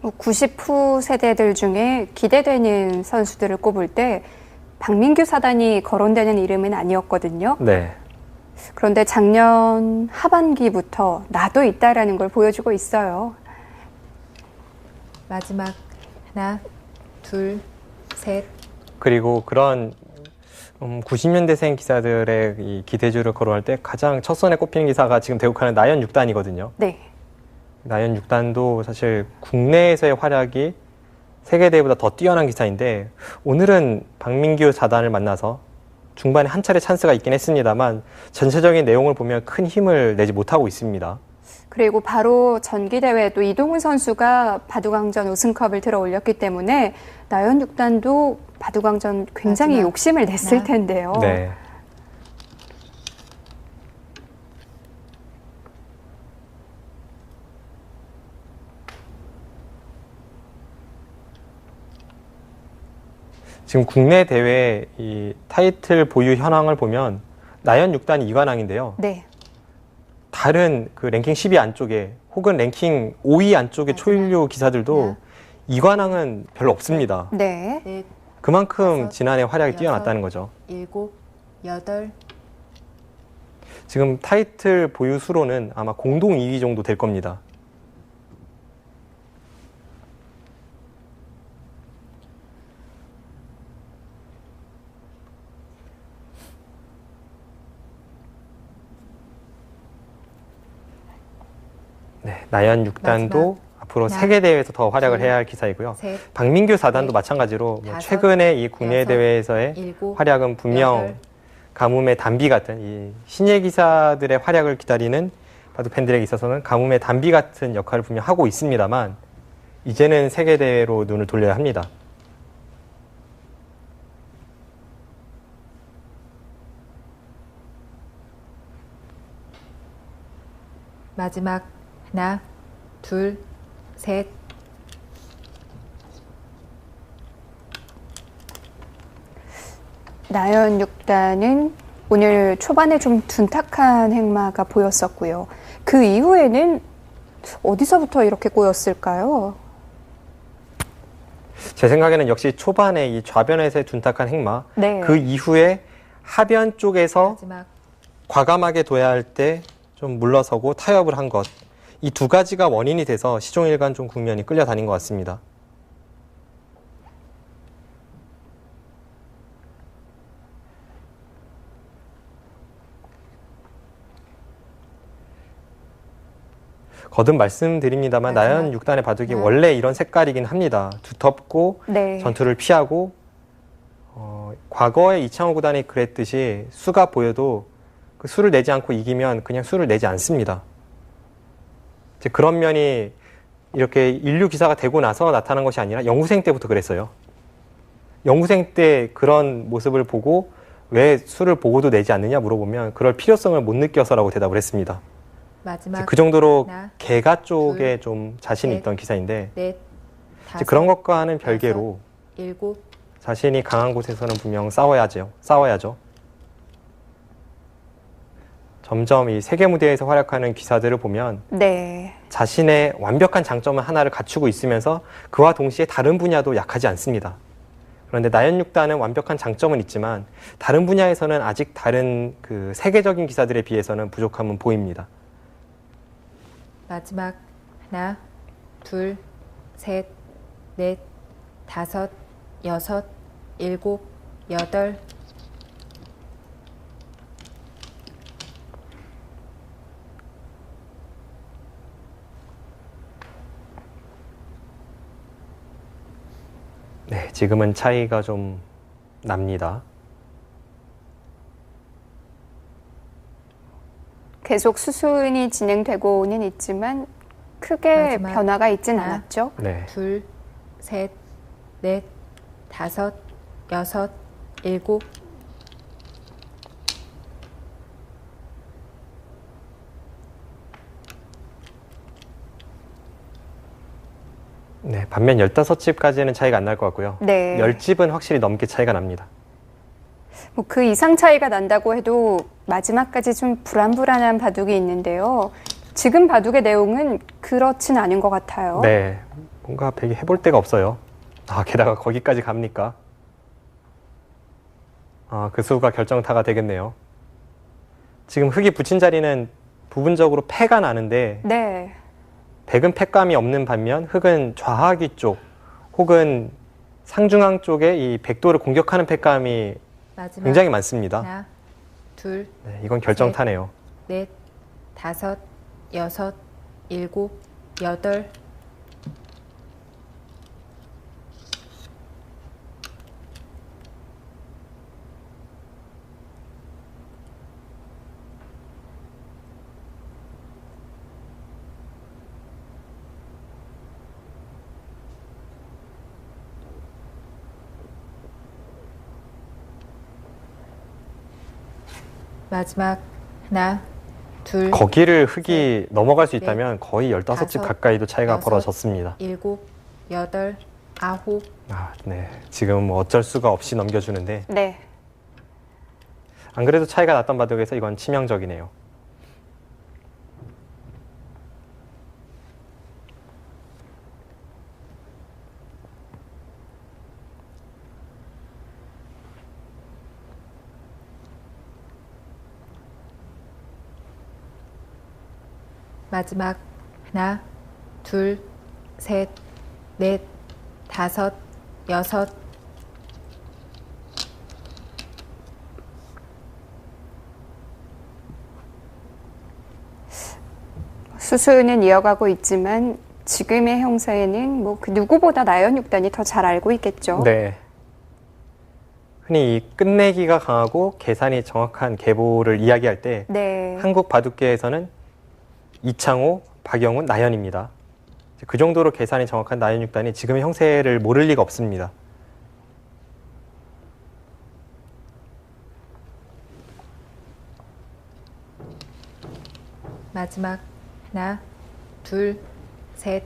뭐 90후 세대들 중에 기대되는 선수들을 꼽을 때 박민규 사단이 거론되는 이름은 아니었거든요. 네. 그런데 작년 하반기부터 나도 있다라는 걸 보여주고 있어요. 마지막 하나, 둘, 셋. 그리고 그런 90년대생 기사들의 이 기대주를 거론할 때 가장 첫선에 꼽히는 기사가 지금 대국하는 나연 6단이거든요. 네. 나연 6단도 사실 국내에서의 활약이 세계대회보다 더 뛰어난 기사인데 오늘은 박민규 4단을 만나서 중반에 한 차례 찬스가 있긴 했습니다만 전체적인 내용을 보면 큰 힘을 내지 못하고 있습니다. 그리고 바로 전기대회 또 이동훈 선수가 바둑왕전 우승컵을 들어 올렸기 때문에 나연 6단도 바둑왕전 굉장히 마지막. 욕심을 냈을 텐데요. 네. 지금 국내 대회 이 타이틀 보유 현황을 보면 나연 6단이 2관왕인데요. 네. 다른 그 랭킹 10위 안쪽에 혹은 랭킹 5위 안쪽의 초일류 기사들도 2관왕은 별로 없습니다. 네. 넷, 그만큼 다섯, 지난해 활약이 여섯, 뛰어났다는 거죠. 일곱, 여덟. 지금 타이틀 보유 수로는 아마 공동 2위 정도 될 겁니다. 네, 나연 6단도 마지막. 앞으로 하나, 세계대회에서 더 활약을 둘, 해야 할 기사이고요. 셋, 박민규 4단도 넷, 마찬가지로 뭐 다섯, 최근에 이 국내 여섯, 대회에서의 일곱, 활약은 분명 여덟. 가뭄의 단비 같은 이 신예 기사들의 활약을 기다리는 바둑 팬들에게 있어서는 가뭄의 단비 같은 역할을 분명 하고 있습니다만 이제는 세계대회로 눈을 돌려야 합니다. 마지막 하나, 둘, 셋. 나연 6단은 오늘 초반에 좀 둔탁한 행마가 보였었고요. 그 이후에는 어디서부터 이렇게 꼬였을까요? 제 생각에는 역시 초반에 이 좌변에서의 둔탁한 행마 네. 그 이후에 하변 쪽에서 마지막 과감하게 둬야 할 때 좀 물러서고 타협을 한 것. 이 두 가지가 원인이 돼서 시종일관 좀 국면이 끌려다닌 것 같습니다. 거듭 말씀드립니다만 마지막. 나연 6단의 바둑이 하나. 원래 이런 색깔이긴 합니다. 두텁고 네. 전투를 피하고 과거에 이창호 구단이 그랬듯이 수가 보여도 그 수를 내지 않고 이기면 그냥 수를 내지 않습니다. 이제 그런 면이 이렇게 인류 기사가 되고 나서 나타난 것이 아니라 연구생 때부터 그랬어요. 연구생 때 그런 모습을 보고 왜 수를 보고도 내지 않느냐 물어보면 그럴 필요성을 못 느껴서라고 대답을 했습니다. 마지막 그 정도로 하나, 개가 쪽에 둘, 좀 자신이 셋, 있던 기사인데 넷, 이제 다섯, 그런 것과는 별개로 일곱. 자신이 강한 곳에서는 분명 싸워야죠. 점점 이 세계 무대에서 활약하는 기사들을 보면 네. 자신의 완벽한 장점은 하나를 갖추고 있으면서 그와 동시에 다른 분야도 약하지 않습니다. 그런데 나연 6단은 완벽한 장점은 있지만 다른 분야에서는 아직 다른 그 세계적인 기사들에 비해서는 부족함은 보입니다. 마지막 하나, 둘, 셋, 넷, 다섯, 여섯, 일곱, 여덟. 네, 지금은 차이가 좀 납니다. 계속 수순이 진행되고는 있지만 크게 마지막 변화가 있진 하나. 않았죠. 네. 둘, 셋, 넷, 다섯, 여섯, 일곱. 네, 반면 15집까지는 차이가 안 날 것 같고요. 네. 10집은 확실히 넘게 차이가 납니다. 뭐 그 이상 차이가 난다고 해도 마지막까지 좀 불안불안한 바둑이 있는데요. 지금 바둑의 내용은 그렇진 않은 것 같아요. 네, 뭔가 백이 해볼 데가 없어요. 게다가 거기까지 갑니까? 그 수가 결정타가 되겠네요. 지금 흙이 붙인 자리는 부분적으로 패가 나는데 네. 백은 패감이 없는 반면 흙은 좌하귀 쪽 혹은 상중앙 쪽에 이 백도를 공격하는 패감이 마지막 굉장히 많습니다. 하나, 둘, 네, 이건 결정타네요. 넷, 다섯, 여섯, 일곱, 여덟. 마지막 하나, 둘, 거기를 흙이 넘어갈 수 있다면 거의 15집 다섯, 가까이도 차이가 여섯. 벌어졌습니다. 일곱, 여덟, 아홉. 네. 지금 뭐 어쩔 수가 없이 넘겨주는데 네. 안 그래도 차이가 났던 바둑에서 이건 치명적이네요. 마지막 하나, 둘, 셋, 넷, 다섯, 여섯. 수순은 이어가고 있지만 지금의 형사에는 뭐 그 누구보다 나연육단이 더 잘 알고 있겠죠. 네. 흔히 이 끝내기가 강하고 계산이 정확한 계보를 이야기할 때 네. 한국 바둑계에서는 이창호, 박영훈, 나연입니다. 그 정도로 계산이 정확한 나연육단이 지금의 형세를 모를 리가 없습니다. 마지막 하나, 둘, 셋,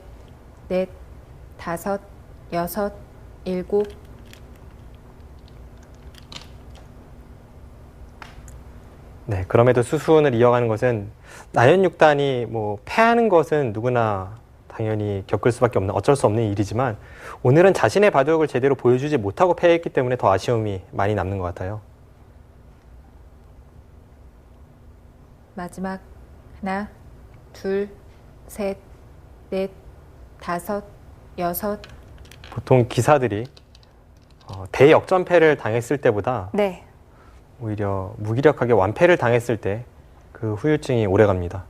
넷, 다섯, 여섯, 일곱. 네, 그럼에도 수순을 이어가는 것은 나연육단이 뭐 패하는 것은 누구나 당연히 겪을 수밖에 없는 어쩔 수 없는 일이지만 오늘은 자신의 바둑을 제대로 보여주지 못하고 패했기 때문에 더 아쉬움이 많이 남는 것 같아요. 마지막 하나, 둘, 셋, 넷, 다섯, 여섯. 보통 기사들이 대역전패를 당했을 때보다 네. 오히려 무기력하게 완패를 당했을 때 그 후유증이 오래갑니다.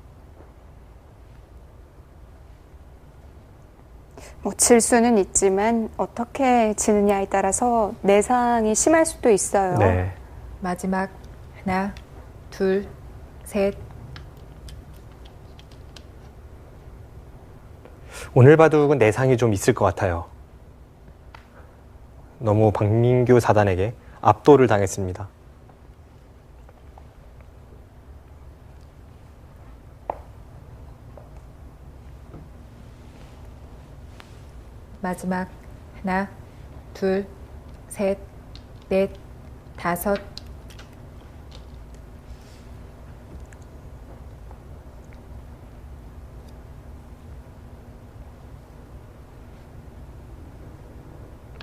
뭐 질 수는 있지만 어떻게 지느냐에 따라서 내상이 심할 수도 있어요. 네. 마지막 하나, 둘, 셋. 오늘 바둑은 내상이 좀 있을 것 같아요. 너무 박민규 사단에게 압도를 당했습니다. 마지막 하나, 둘, 셋, 넷, 다섯.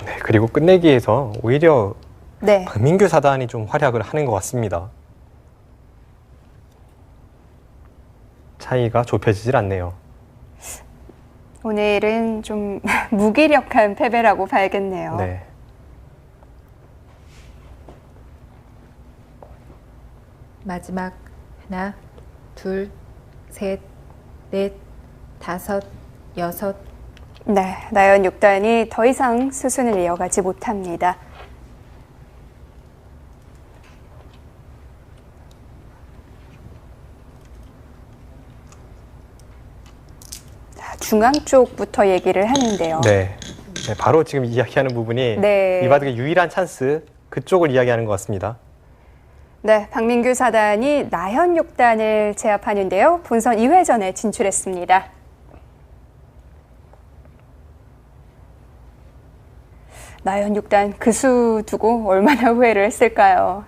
네, 그리고 끝내기에서 오히려 네. 박민규 사단이 좀 활약을 하는 것 같습니다. 차이가 좁혀지질 않네요. 오늘은 좀 무기력한 패배라고 봐야겠네요. 네. 마지막 하나, 둘, 셋, 넷, 다섯, 여섯. 네, 나연 6단이 더 이상 수순을 이어가지 못합니다. 중앙 쪽부터 얘기를 하는데요. 네. 네, 바로 지금 이야기하는 부분이 네. 이 바둑의 유일한 찬스 그쪽을 이야기하는 것 같습니다. 네, 박민규 4단이 나연 6단을 제압하는데요. 본선 2회전에 진출했습니다. 나연 6단 그 수 두고 얼마나 후회를 했을까요?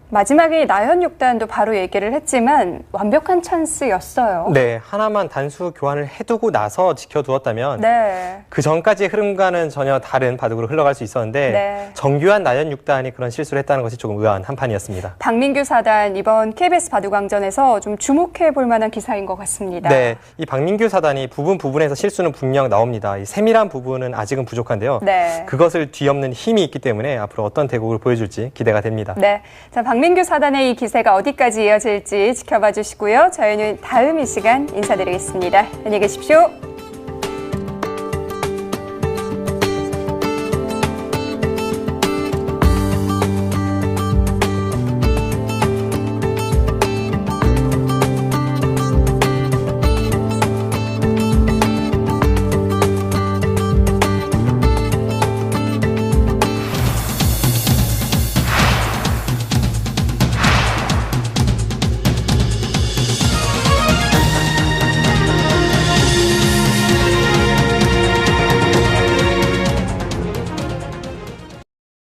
마지막에 나연 6단도 바로 얘기를 했지만 완벽한 찬스였어요. 네, 하나만 단수 교환을 해두고 나서 지켜두었다면 네. 그 전까지의 흐름과는 전혀 다른 바둑으로 흘러갈 수 있었는데 네. 정교한 나연 6단이 그런 실수를 했다는 것이 조금 의아한 한판이었습니다. 박민규 4단 이번 KBS 바둑왕전에서 좀 주목해 볼 만한 기사인 것 같습니다. 네, 이 박민규 사단이 부분에서 실수는 분명 나옵니다. 이 세밀한 부분은 아직은 부족한데요. 네. 그것을 뒤엎는 힘이 있기 때문에 앞으로 어떤 대국을 보여줄지 기대가 됩니다. 네. 자, 박민규 4단의 이 기세가 어디까지 이어질지 지켜봐 주시고요. 저희는 다음 이 시간 인사드리겠습니다. 안녕히 계십시오.